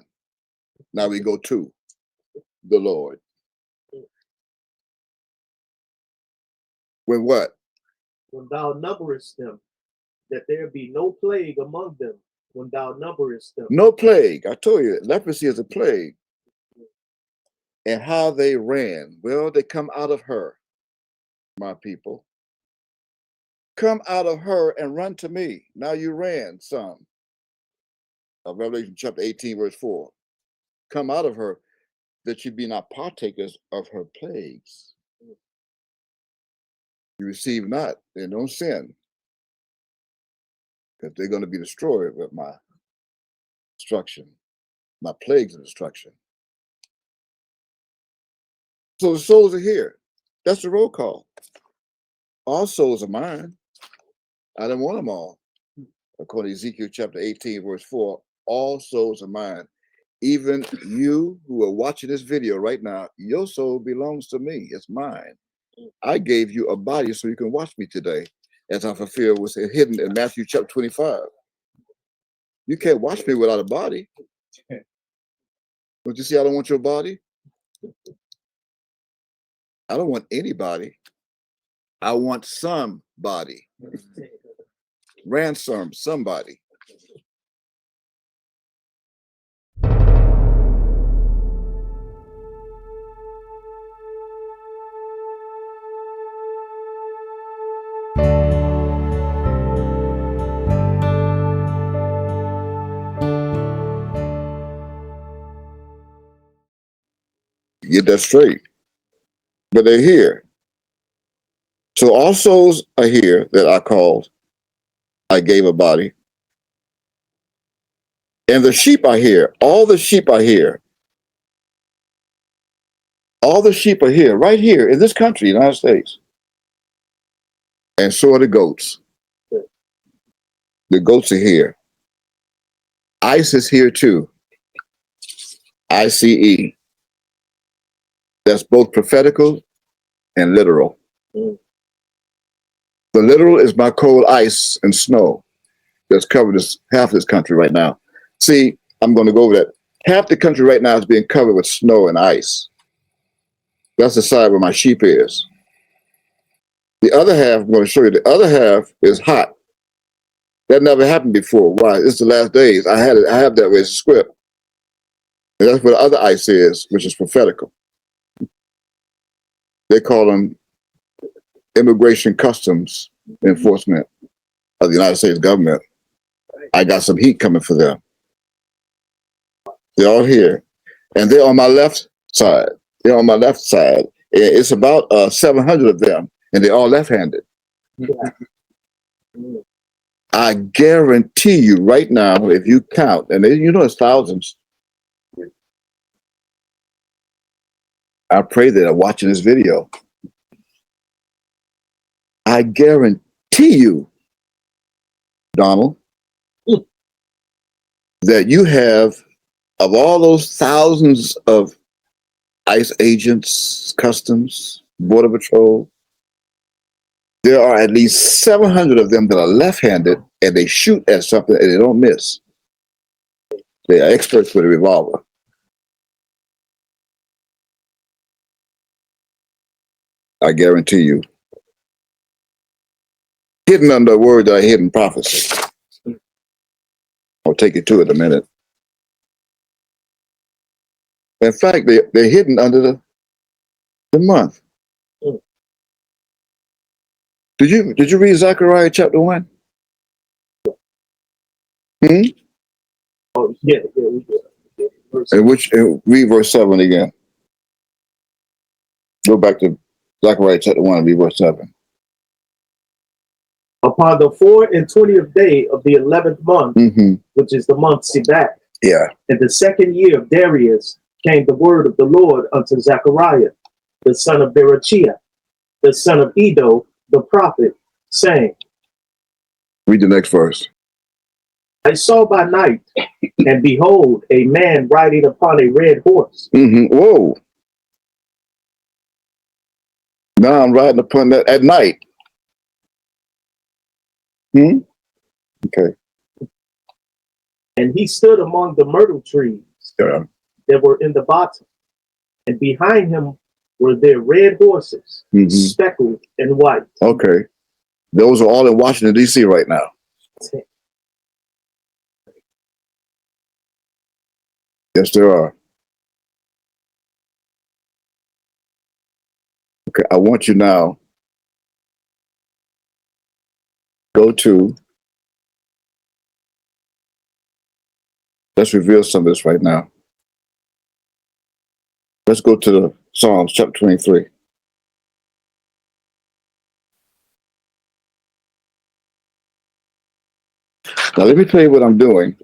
Now we go to the Lord. When what? When thou numberest them, that there be no plague among them, when thou numberest them. No plague. I told you, leprosy is a plague. And how they ran. Well, they come out of her, my people. Come out of her and run to me. Now you ran some. Revelation chapter 18, verse 4. Come out of her, that you be not partakers of her plagues. You receive not, and don't sin, because they're going to be destroyed with my destruction, my plagues of destruction. So the souls are here. That's the roll call. All souls are mine. I didn't want them all. According to Ezekiel chapter 18, verse 4, all souls are mine. Even you who are watching this video right now, your soul belongs to me. It's mine. I gave you a body so you can watch me today, as I fulfill what's hidden in Matthew chapter 25. You can't watch me without a body. Don't you see I don't want your body? I don't want anybody. I want somebody. Ransom somebody. Get that straight. But they're here. So all souls are here that I called. I gave a body. And the sheep are here. All the sheep are here. All the sheep are here, right here in this country, United States. And so are the goats. The goats are here. ICE is here too. ICE. That's both prophetical and literal. The literal is my cold ice and snow that's covered half of this country right now. See, I'm going to go over that. Half the country right now is being covered with snow and ice. That's the side where my sheep is. The other half, I'm going to show you, the other half is hot. That never happened before. Why? It's the last days. I have that as a script. And that's where the other ice is, which is prophetical. They call them immigration customs enforcement of the United States government. I got some heat coming for them. They're all here. And they're on my left side. They're on my left side. It's about 700 of them, and they're all left-handed. I guarantee you right now, if you count, and you know it's thousands. I pray that are watching this video. I guarantee you, Donald, that you have, of all those thousands of ICE agents, customs, border patrol, there are at least 700 of them that are left-handed, and they shoot at something and they don't miss. They are experts with a revolver. I guarantee you. Hidden under a word that I hid in prophecy. I'll take you to it in a minute. In fact, they're hidden under the month. Did you read Zechariah chapter 1? Oh, yeah, we did. And read verse 7 again. Go back to Zechariah chapter 1 and read verse 7. Upon the 24th day of the 11th month, which is the month Sibat, in the second year of Darius, came the word of the Lord unto Zechariah, the son of Berechiah, the son of Edo, the prophet, saying, Read the next verse. I saw by night, and behold, a man riding upon a red horse. Whoa. Now I'm riding upon that at night. Okay. And he stood among the myrtle trees that were in the bottom. And behind him were there red horses, speckled and white. Okay. Those are all in Washington, D.C. right now. Yes, there are. Okay, I want you now go to, let's reveal some of this right now. Let's go to the Psalms chapter 23. Now let me tell you what I'm doing.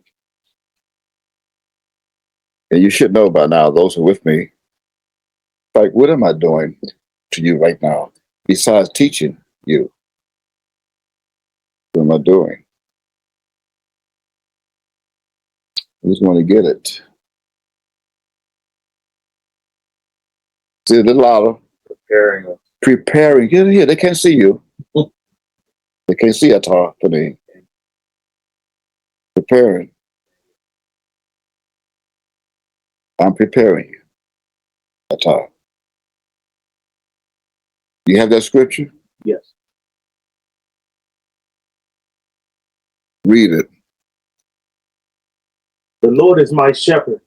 And you should know by now, those who are with me, like, what am I doing to you right now? Besides teaching you, what am I doing? I just want to get it. See a little louder. Preparing. Get here. They can't see you. They can't see at all for me. Preparing. I'm preparing you. That's all. You have that scripture? Yes. Read it. The Lord is my shepherd.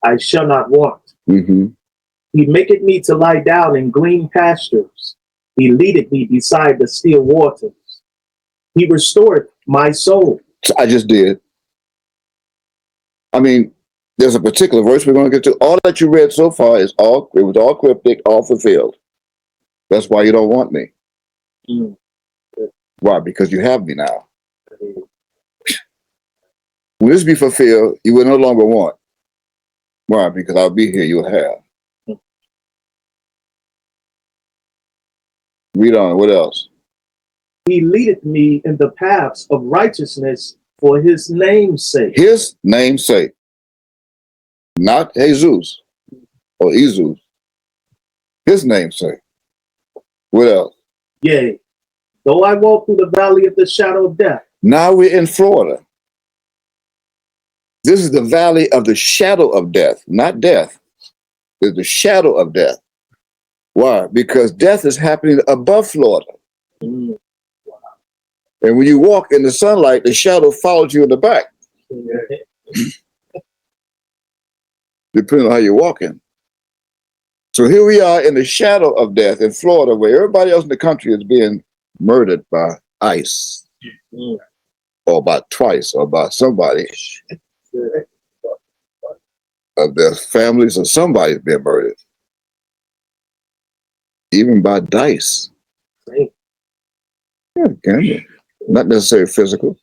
I shall not want. He maketh me to lie down in green pastures. He leadeth me beside the still waters. He restored my soul. So I just did. I mean, There's a particular verse we're going to get to. All that you read so far it was all cryptic, all fulfilled. That's why you don't want me. Mm. Why? Because you have me now. When this be fulfilled, you will no longer want. Why? Because I'll be here, you'll have. Read on. What else? He leadeth me in the paths of righteousness for his name's sake. His name's sake. Not Jesus or Jesus. His name's sake. What else? Yea, though I walk through the valley of the shadow of death. Now we're in Florida. This is the valley of the shadow of death, not death. It's the shadow of death. Why? Because death is happening above Florida. Mm. And when you walk in the sunlight, the shadow follows you in the back. Depending on how you're walking. So here we are in the shadow of death in Florida, where everybody else in the country is being murdered by ICE. Mm. Or by twice, or by somebody. Of their families, or somebody's being murdered. Even by dice. Yeah, can be. Not necessarily physical.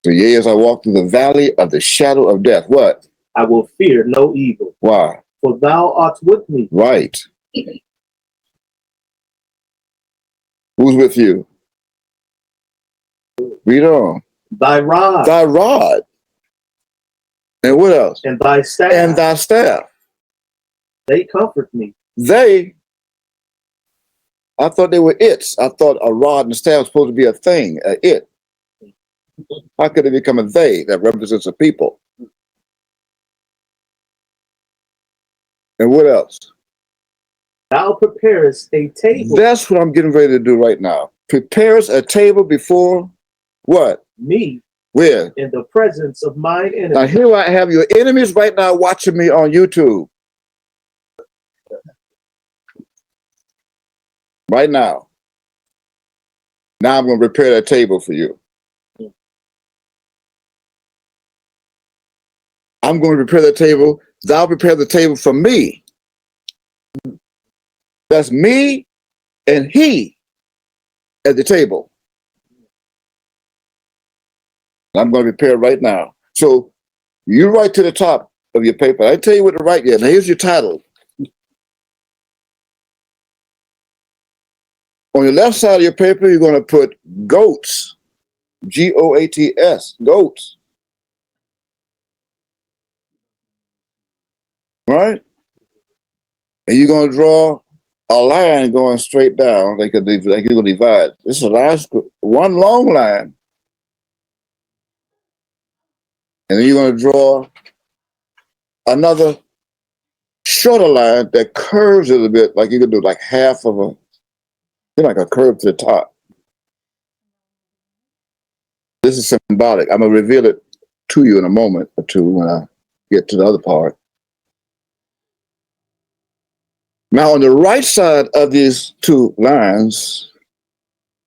So yea, as I walk through the valley of the shadow of death, what? I will fear no evil. Why? For thou art with me. Right. Who's with you? Read on. Thy rod. Thy rod. And what else? And thy staff. And thy staff. They comfort me. They, I thought they were its. I thought a rod and staff was supposed to be a thing, a it. How could it become a they that represents a people? And what else? Thou preparest a table. That's what I'm getting ready to do right now. Prepares a table before what? Me. Where? In the presence of mine enemies. Now here I have your enemies right now watching me on YouTube. Right now. Now I'm going to prepare that table for you. I'm going to prepare the table. Thou prepare the table for me. That's me and he at the table. I'm going to prepare right now. So you write to the top of your paper. I tell you what to write yet. Now here's your title. On your left side of your paper, you're going to put goats. G-O-A-T-S. Goats. Right? And you're going to draw a line going straight down, like you're going to divide. This is a last one long line. And then you're going to draw another shorter line that curves a little bit, like you could do like half of a, like a curve to the top. This is symbolic. I'm going to reveal it to you in a moment or two when I get to the other part. Now, on the right side of these two lines,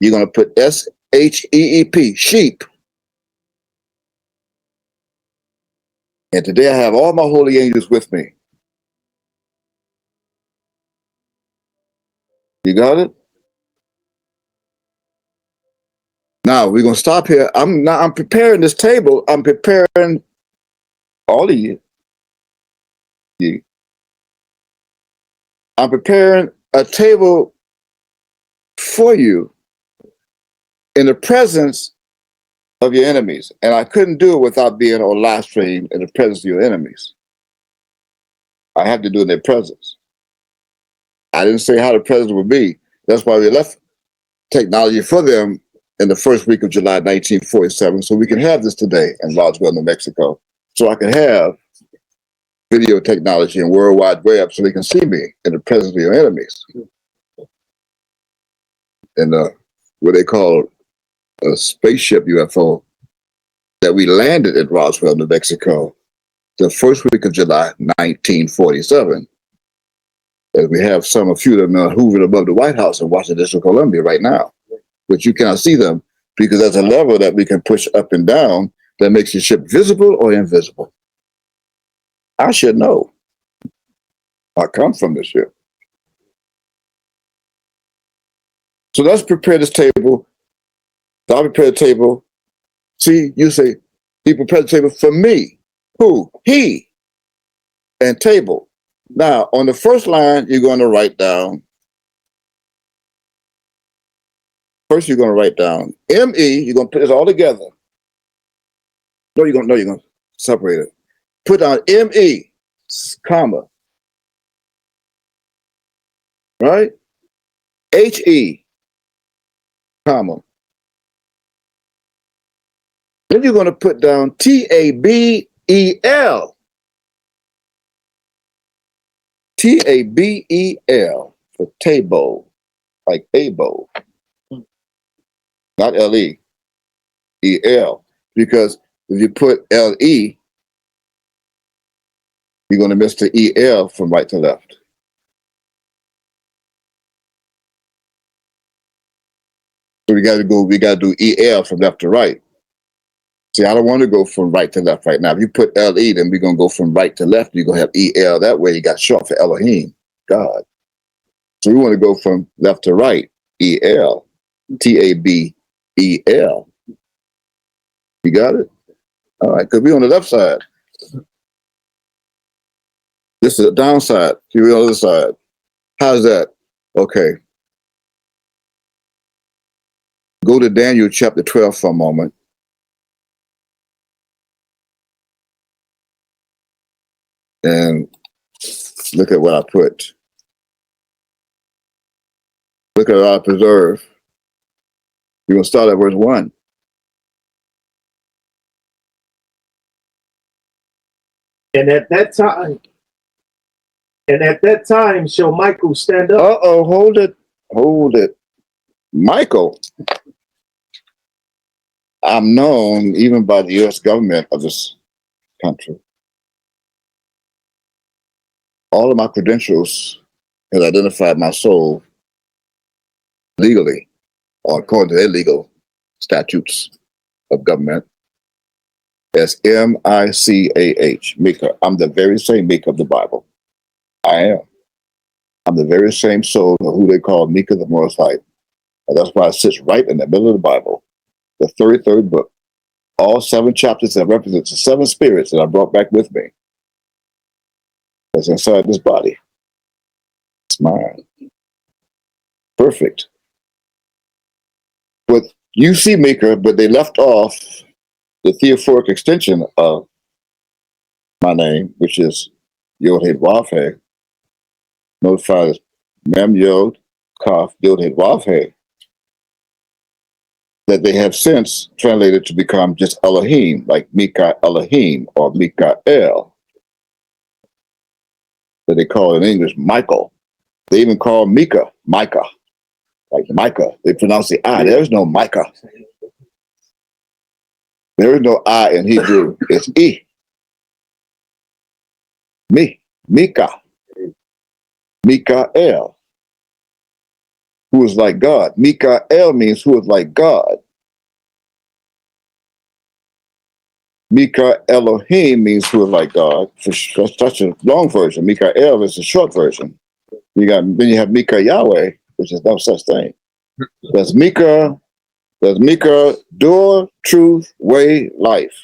you're going to put S-H-E-E-P, sheep. And today I have all my holy angels with me. You got it? Now, we're going to stop here. I'm preparing this table. I'm preparing all of you. I'm preparing a table for you in the presence of your enemies. And I couldn't do it without being on live stream in the presence of your enemies. I have to do it in their presence. I didn't say how the presence would be. That's why we left technology for them in the first week of July 1947, so we can have this today in Roswell, New Mexico. So I can have video technology and World Wide Web so they can see me in the presence of your enemies. And what they call a spaceship UFO that we landed at Roswell, New Mexico, the first week of July 1947. And we have a few of them hovering above the White House in Washington, D.C., Columbia right now. But you cannot see them because there's a lever that we can push up and down that makes your ship visible or invisible? I should know. I come from the ship. So let's prepare this table. I'll prepare the table. See, you say, he prepared the table for me. Who? He. And table. Now, on the first line, you're going to write down. First, you're going to write down M-E. You're going to put this all together. No, you're going to separate it. Put down M-E, comma. Right? H-E, comma. Then you're going to put down T-A-B-E-L. T-A-B-E-L for table, like able. Not L-E, E-L. Because if you put L-E, you're going to miss the E-L from right to left. So we got to do E-L from left to right. See, I don't want to go from right to left right now. If you put L-E, then we're going to go from right to left. You're going to have E-L. That way you got short for Elohim, God. So we want to go from left to right, E-L, T-A-B-E-L. You got it? All right, because we're on the left side. This is the downside. We're on the other side. How's that? Okay. Go to Daniel chapter 12 for a moment. And look at what I put. Look at what I preserve. You're going to start at verse 1. And at that time shall Michael stand up. Uh-oh, hold it. Michael. I'm known even by the U.S. government of this country. All of my credentials has identified my soul legally, or according to their legal statutes of government, as M-I-C-A-H, Mika. I'm the very same Mika of the Bible. I am. I'm the very same soul of who they call Mika the Most High. And that's why it sits right in the middle of the Bible, the 33rd book. All 7 chapters that represent the 7 spirits that I brought back with me. That's inside this body. It's mine. Perfect. But you see Mika, but they left off the theophoric extension of my name, which is Yod-Heh Vav-Heh. Notified Mem Yod Kaf Yod-Heh Vav-Heh. That they have since translated to become just Elohim, like Mika Elohim or Mikael. That they call in English Michael. They even call Micah, like Micah. They pronounce the I. There's no Micah. There is no I in Hebrew. It's E. Mika. Mikael. Who is like God. Mikael means who is like God. Mika Elohim means who is like God. That's such a long version. Mikael is a short version. Then you have Mika Yahweh, which is no such thing. That's Mika, door, truth, way, life.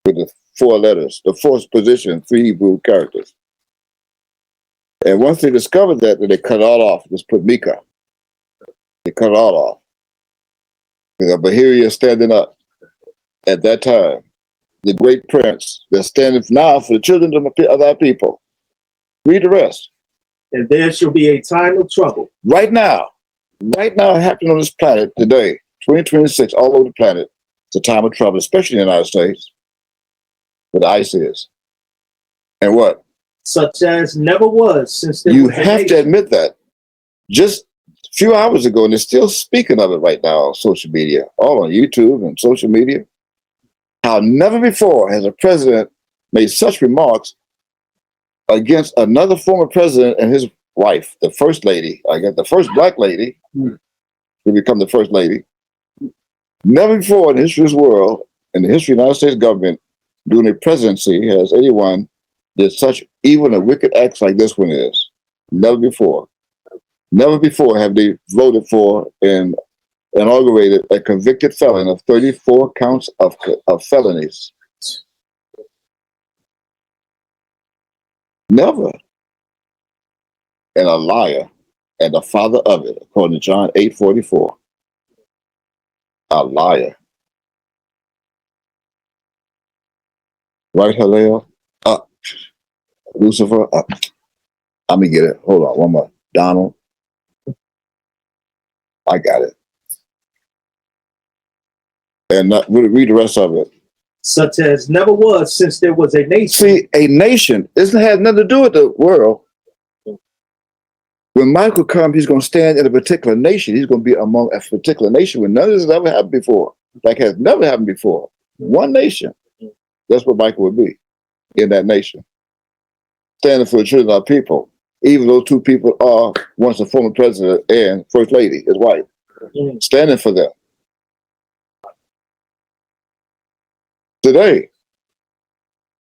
With the 4 letters, the 4th position, 3 Hebrew characters. And once they discovered that, then they cut it all off. Just put Mika. They cut it all off. But here he is standing up at that time. The great prince that's standing now for the children of our people. Read the rest. And there shall be a time of trouble. Right now happening on this planet today, 2026, all over the planet. It's a time of trouble, especially in the United States, where the ice is. And what? Such as never was since there you was a have nation. to admit that. Just a few hours ago, and they're still speaking of it right now on social media, all on YouTube and social media. How never before has a president made such remarks against another former president and his wife, the first lady, I guess the first black lady, who become the first lady. Never before in the history of this world in the history of the United States government during the presidency has anyone did such evil and wicked acts like this one is. Never before. Never before have they voted for and inaugurated a convicted felon of 34 counts of felonies. Never. And a liar and the father of it, according to John 8:44. A liar. Right, Hillel? Up. Lucifer, up. Let me get it. Hold on, one more. Donald. I got it. And read the rest of it. Such as never was since there was a nation. See, a nation, this has nothing to do with the world. When Michael comes, he's going to stand in a particular nation. He's going to be among a particular nation when none of this has ever happened before. Like has never happened before. One nation. That's what Michael would be in that nation. Standing for the children of our people. Even though two people are once a former president and first lady, his wife. Standing for them. Today.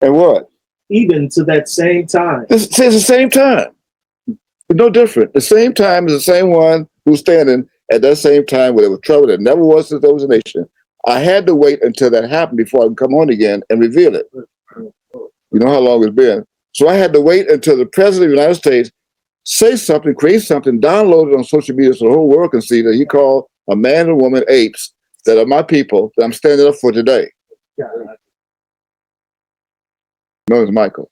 And what? Even to that same time. It's the same time. It's no different. The same time is the same one who's standing at that same time where there was trouble that never was since there was a nation. I had to wait until that happened before I can come on again and reveal it. You know how long it's been. So I had to wait until the president of the United States say something, create something, download it on social media so the whole world can see that he called a man and woman apes that are my people that I'm standing up for today. Known as Michael.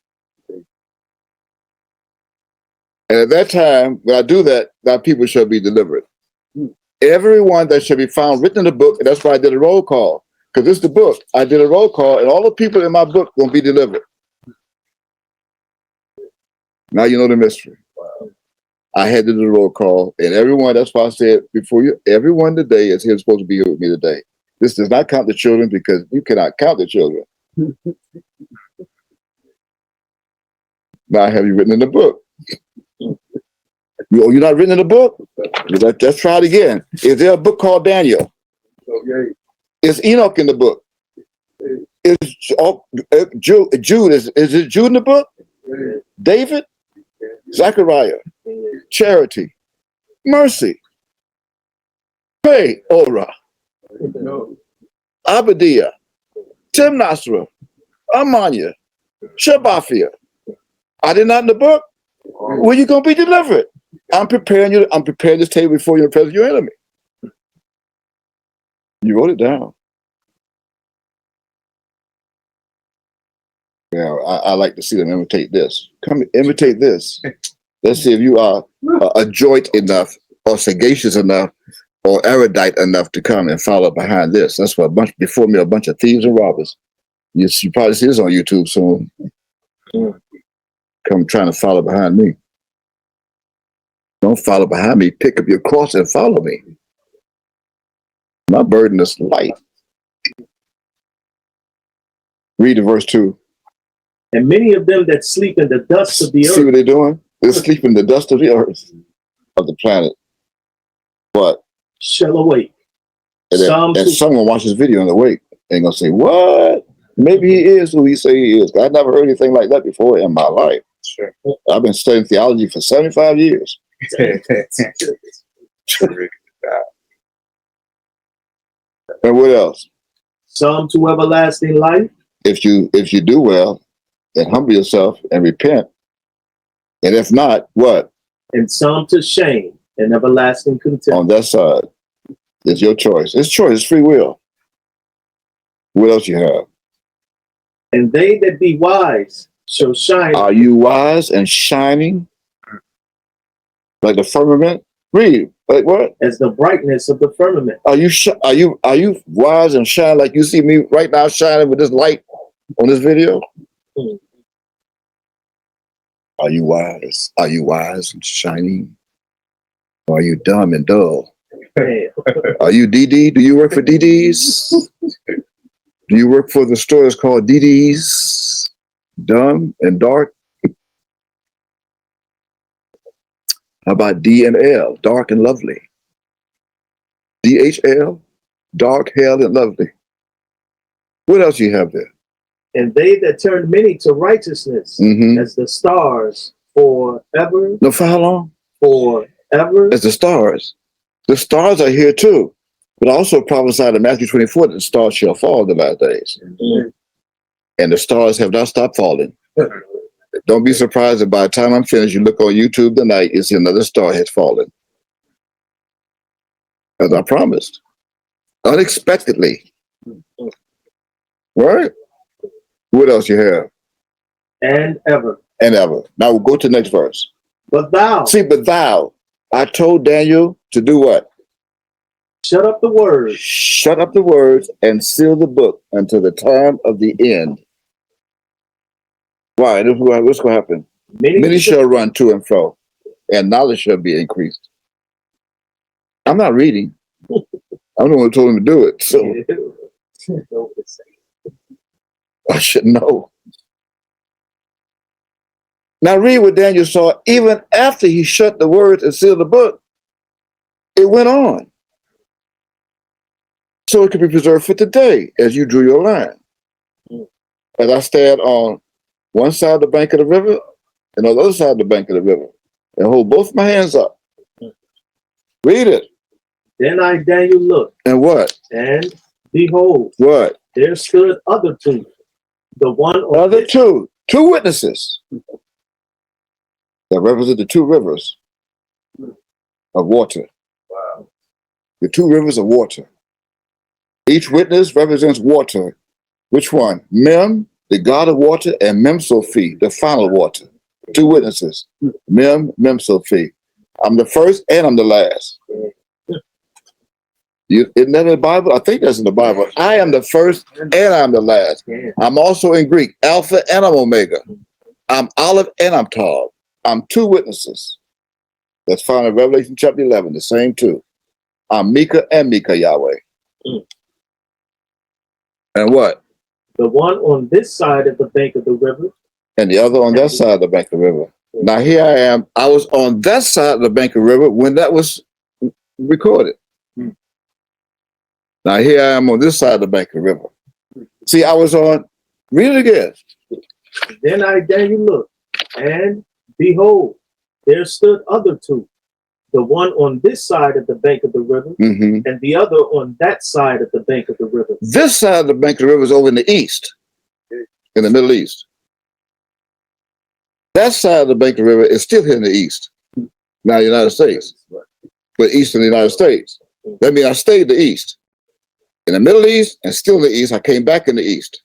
And at that time, when I do that, thy people shall be delivered. Everyone that shall be found written in the book, and that's why I did a roll call. Because this is the book. I did a roll call, and all the people in my book will be delivered. Now you know the mystery. I had to do the roll call, and everyone, that's why I said before you, everyone today is here supposed to be here with me today. This does not count the children because you cannot count the children. Now I have you written in the book. You're not written in the book? Let's try it again. Is there a book called Daniel? Is Enoch in the book? Is Jude, is it Jude in the book? David? Zechariah? Charity? Mercy? Pay, Ora? Abadiah? Timnasra? Amanya? Shabaphia? Are they not in the book? Well, you're going to be delivered. I'm preparing this table before you in the presence of your enemy. You wrote it down. Yeah, I like to see them imitate this. Come imitate this. Let's see if you are adroit enough or sagacious enough or erudite enough to come and follow behind this. That's what before me a bunch of thieves and robbers. You probably see this on YouTube soon. Come trying to follow behind me. Don't follow behind me. Pick up your cross and follow me. My burden is light. Read the verse 2. And many of them that sleep in the dust of the earth. See what they're doing? They're sleeping in the dust of the earth, of the planet. What? Shall awake. And someone watch this video and awake. They're going to say, what? Maybe he is who he say he is. I never heard anything like that before in my life. Sure. I've been studying theology for 75 years. And what else? Some to everlasting life. If you do well, then humble yourself and repent. And if not, what? And some to shame and everlasting contempt. On that side, it's your choice. It's choice. It's free will. What else you have? And they that be wise shall shine. Are you wise and shining? Like the firmament? Read. Like what? As the brightness of the firmament. Are you wise and shine like you see me right now shining with this light on this video? Are you wise? Are you wise and shining? Or are you dumb and dull? Are you DD? Do you work for DD's? Do you work for the store that's called DD's? Dumb and dark? How about D and L, dark and lovely? DHL, dark, hell, and lovely. What else you have there? And they that turned many to righteousness, as the stars forever. No, for how long? Forever. As the stars. The stars are here too. But also prophesied in Matthew 24 that the stars shall fall in the last days. And the stars have not stopped falling. Don't be surprised if by the time I'm finished, you look on YouTube tonight, you see another star has fallen. As I promised. Unexpectedly. Right? What else you have? And ever. And ever. Now we'll go to the next verse. But thou. See, but thou. I told Daniel to do what? Shut up the words. Shut up the words and seal the book until the time of the end. Why? What's going to happen? Many shall run to and fro, and knowledge shall be increased. I'm not reading. I'm the one who told him to do it. So I should know. Now read what Daniel saw. Even after he shut the words and sealed the book, it went on. So it could be preserved for today as you drew your line. As I stand on one side of the bank of the river and on the other side of the bank of the river and hold both my hands up. Read it. Then I, Daniel, looked. And what? And behold. What? There stood other two. The one on other two witnesses that represent the two rivers of water. Wow. The two rivers of water. Each witness represents water. Which one? Mem, the god of water, and Mem Sophi, the final water. Two witnesses. Mem Sophi. I'm the first and I'm the last. Isn't that in the Bible? I think that's in the Bible. I am the first and I'm the last. I'm also in Greek, Alpha and I'm Omega. I'm Aleph and I'm Tav. I'm two witnesses. That's found in Revelation chapter 11, the same two. I'm Mika and Mika Yahweh. And what? The one on this side of the bank of the river. And the other on that side of the bank of the river. Now here I am. I was on that side of the bank of the river when that was recorded. Now here I am on this side of the bank of the river. See, I was on, read it again. Then I, Daniel, looked, and behold, there stood other two. The one on this side of the bank of the river, and the other on that side of the bank of the river. This side of the bank of the river is over in the east, in the Middle East. That side of the bank of the river is still here in the east, now the United States, but east in the United States. That means I stayed in the east. In the Middle East and still in the east, I came back in the east.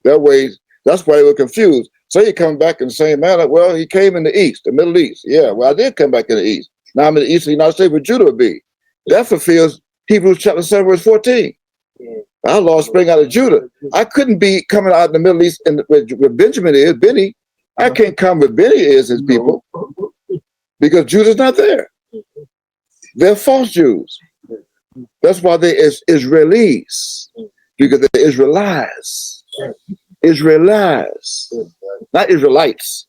That way, that's why they were confused. So you come back in the same manner. Well, he came in the east, the Middle East. Yeah, well, I did come back in the east. Now I'm in the east of the United States where Judah would be. That fulfills Hebrews chapter 7, verse 14. Our law sprang out of Judah. I couldn't be coming out in the Middle East and where Benjamin is, Benny. I can't come where Benny is, his people, because Judah's not there. They're false Jews. That's why they're Israelis, because they're Israelites. Israelites, not Israelites.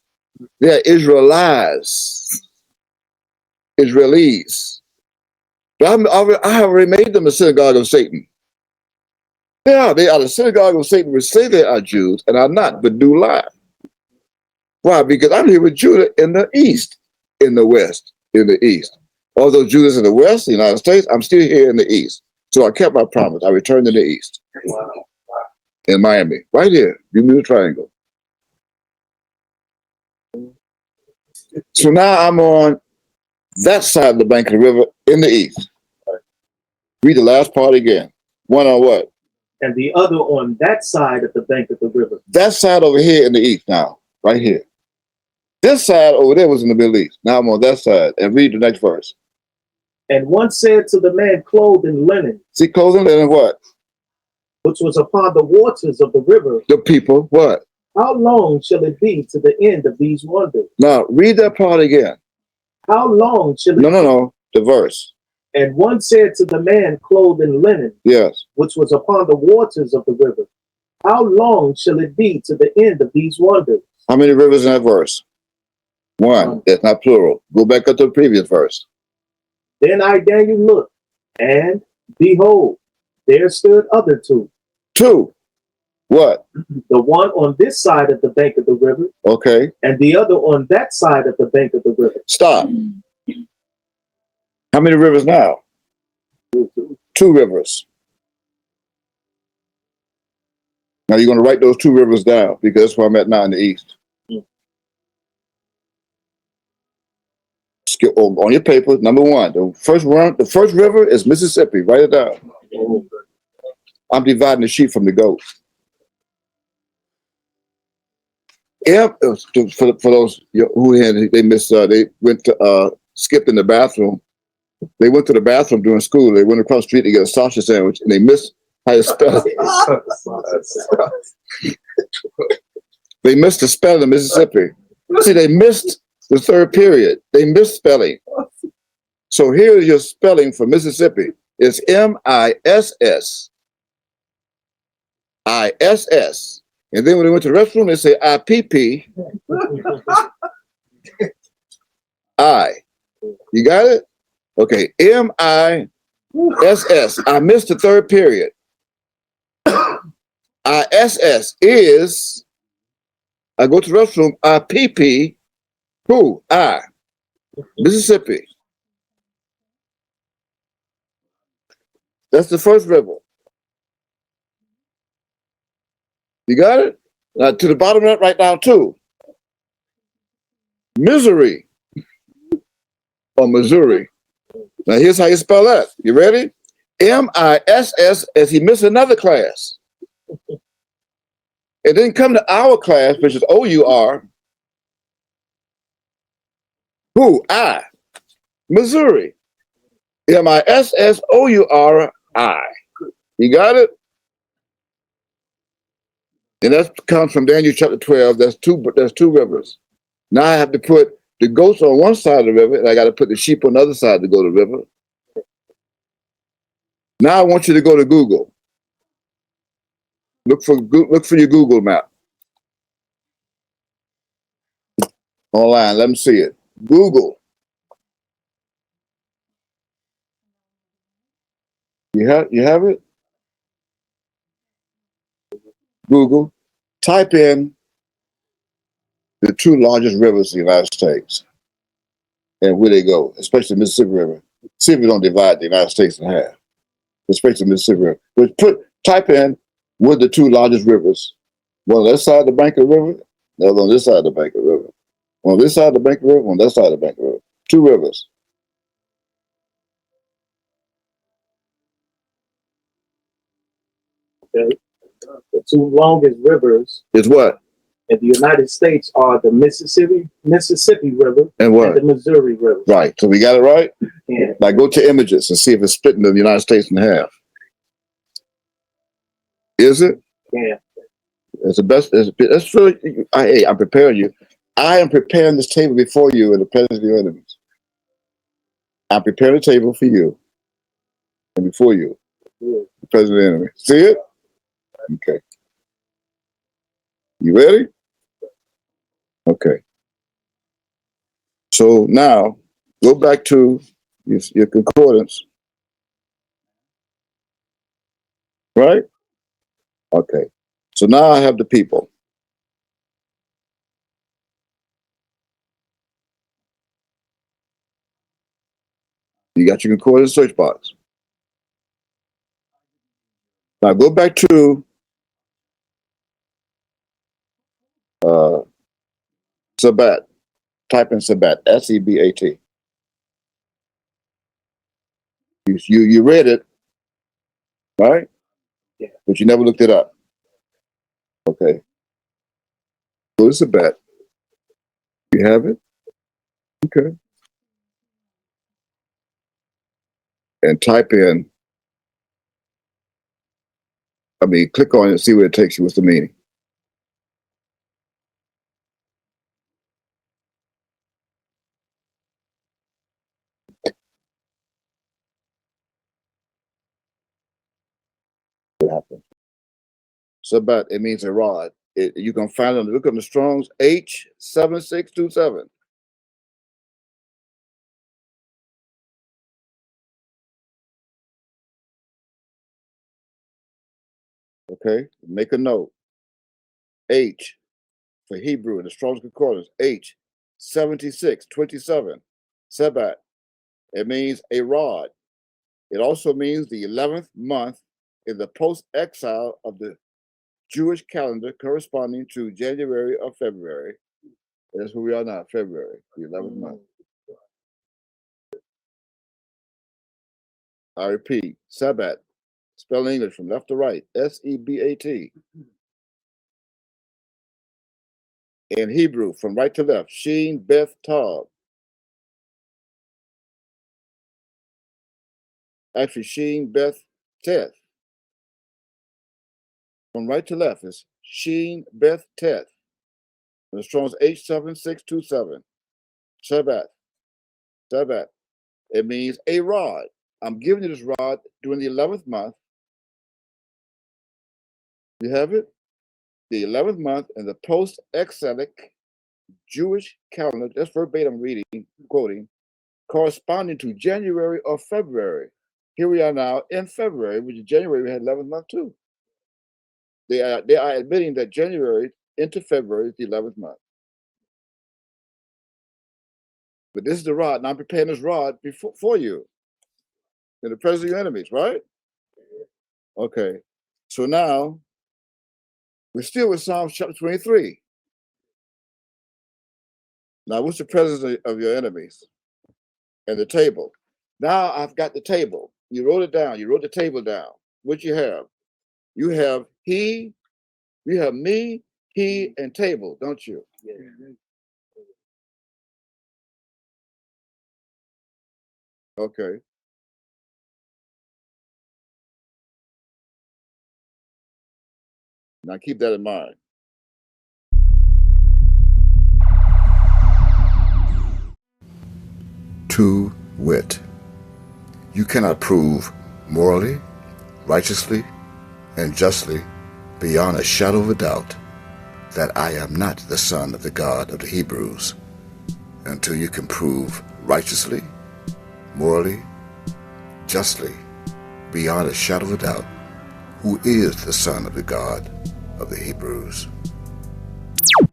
They're Israelites. Israelis. But I have already made them a synagogue of Satan. Yeah, they are the synagogue of Satan, which say they are Jews and are not, but do lie. Why? Because I'm here with Judah in the east, in the west, in the east. Although Judah's in the west, the United States, I'm still here in the east. So I kept my promise. I returned to the east. In Miami, right here, Bermuda Triangle. So now I'm on that side of the bank of the river in the east. Read the last part again. One on what? And the other on that side of the bank of the river. That side over here in the east now, right here. This side over there was in the Middle East. Now I'm on that side. And read the next verse. And one said to the man clothed in linen. See, clothed in linen what? Which was upon the waters of the river. The people, what? How long shall it be to the end of these wonders? Now, read that part again. How long shall it No, the verse. And one said to the man clothed in linen, yes, which was upon the waters of the river, how long shall it be to the end of these wonders? How many rivers in that verse? One. That's not plural. Go back up to the previous verse. Then I, Daniel, looked, and behold, there stood other two. Two. What? The one on this side of the bank of the river. Okay. And the other on that side of the bank of the river. Stop. How many rivers now? 2 rivers. Now you're going to write those 2 rivers down because that's where I'm at now in the east. On your paper, number 1, the first river is Mississippi. Write it down. I'm dividing the sheep from the goat. For those who they missed, they went to skipped in the bathroom. They went to the bathroom during school. They went across the street to get a sausage sandwich, and they missed how to spell it. They missed the spelling of Mississippi. See, they missed the 3rd period. They missed spelling. So here's your spelling for Mississippi. It's Mississ. And then when they went to the restroom, they say IPPI. You got it? Okay, MISS. I missed the 3rd period. ISS is, I go to the restroom, IPP, who? Mississippi. That's the first river. You got it? Now to the bottom of that, right now too. Misery. Or Missouri. Now here's how you spell that. You ready? MISS, as he missed another class. It didn't come to our class, which is OUR. Who? Missouri. MISSOURI. You got it? And that comes from Daniel chapter 12. There's two rivers. Now I have to put the goats on one side of the river, and I got to put the sheep on the other side to go to the river. Now I want you to go to Google. Look for your Google map. Online, let me see it. Google. You have it? Google. Type in the 2 largest rivers in the United States and where they go, especially the Mississippi River. See if we don't divide the United States in half, especially the Mississippi River. But type in what the 2 largest rivers. One on that side of the bank of the river, the other on this side of the bank of the river. One on this side of the bank of the river, on that side of the bank of the river. 2 rivers. Okay. The 2 longest rivers is what? In the United States are the Mississippi River and what? And the Missouri River. Right. So we got it right? Yeah. Now go to images and see if it's splitting the United States in half. Is it? Yeah. It's the best. That's really, hey, I'm preparing you. I am preparing this table before you in the presence of your enemies. I'm preparing the table for you and before you, the presence of the enemy. See it? Okay. You ready? Okay. So now go back to your concordance. Right? Okay. So now I have the people. You got your concordance search box. Now go back to Sabbat. Type in Sabbat. S-E-B-A-T. You read it, right? Yeah. But you never looked it up. Okay. Go to Sabbat. You have it? Okay. And type in, click on it and see where it takes you. What's the meaning? What happened? Sabbat, it means a rod. You can find it, look on the Strong's H7627. Okay, make a note. H for Hebrew in the Strong's Concordance, H, 7627, Sebat. It means a rod. It also means the 11th month in the post-exile of the Jewish calendar corresponding to January or February. That's where we are now, February, the 11th month. I repeat, Sebat, spell English from left to right, S-E-B-A-T. In Hebrew, from right to left, Sheen Beth Tav. Actually, Sheen Beth Teth. From right to left is Sheen Beth Teth. And the Strong's H7627. Shabbat. Shabbat. It means a rod. I'm giving you this rod during the 11th month. You have it? The 11th month in the post-exilic Jewish calendar, that's verbatim reading, quoting, corresponding to January or February. Here we are now in February, which is January, we had 11th month too. They are admitting that January into February is the 11th month. But this is the rod, and I'm preparing this rod for you in the presence of your enemies, right? Okay, so now we're still with Psalms chapter 23. Now, what's the presence of your enemies? And the table. Now I've got the table. You wrote it down. You wrote the table down. What you have? You have he, you have me, he, and table, don't you? Yeah. Okay. Now keep that in mind. To wit, you cannot prove morally, righteously, and justly, beyond a shadow of a doubt, that I am not the son of the God of the Hebrews, until you can prove righteously, morally, justly, beyond a shadow of a doubt, who is the son of the God of the Hebrews.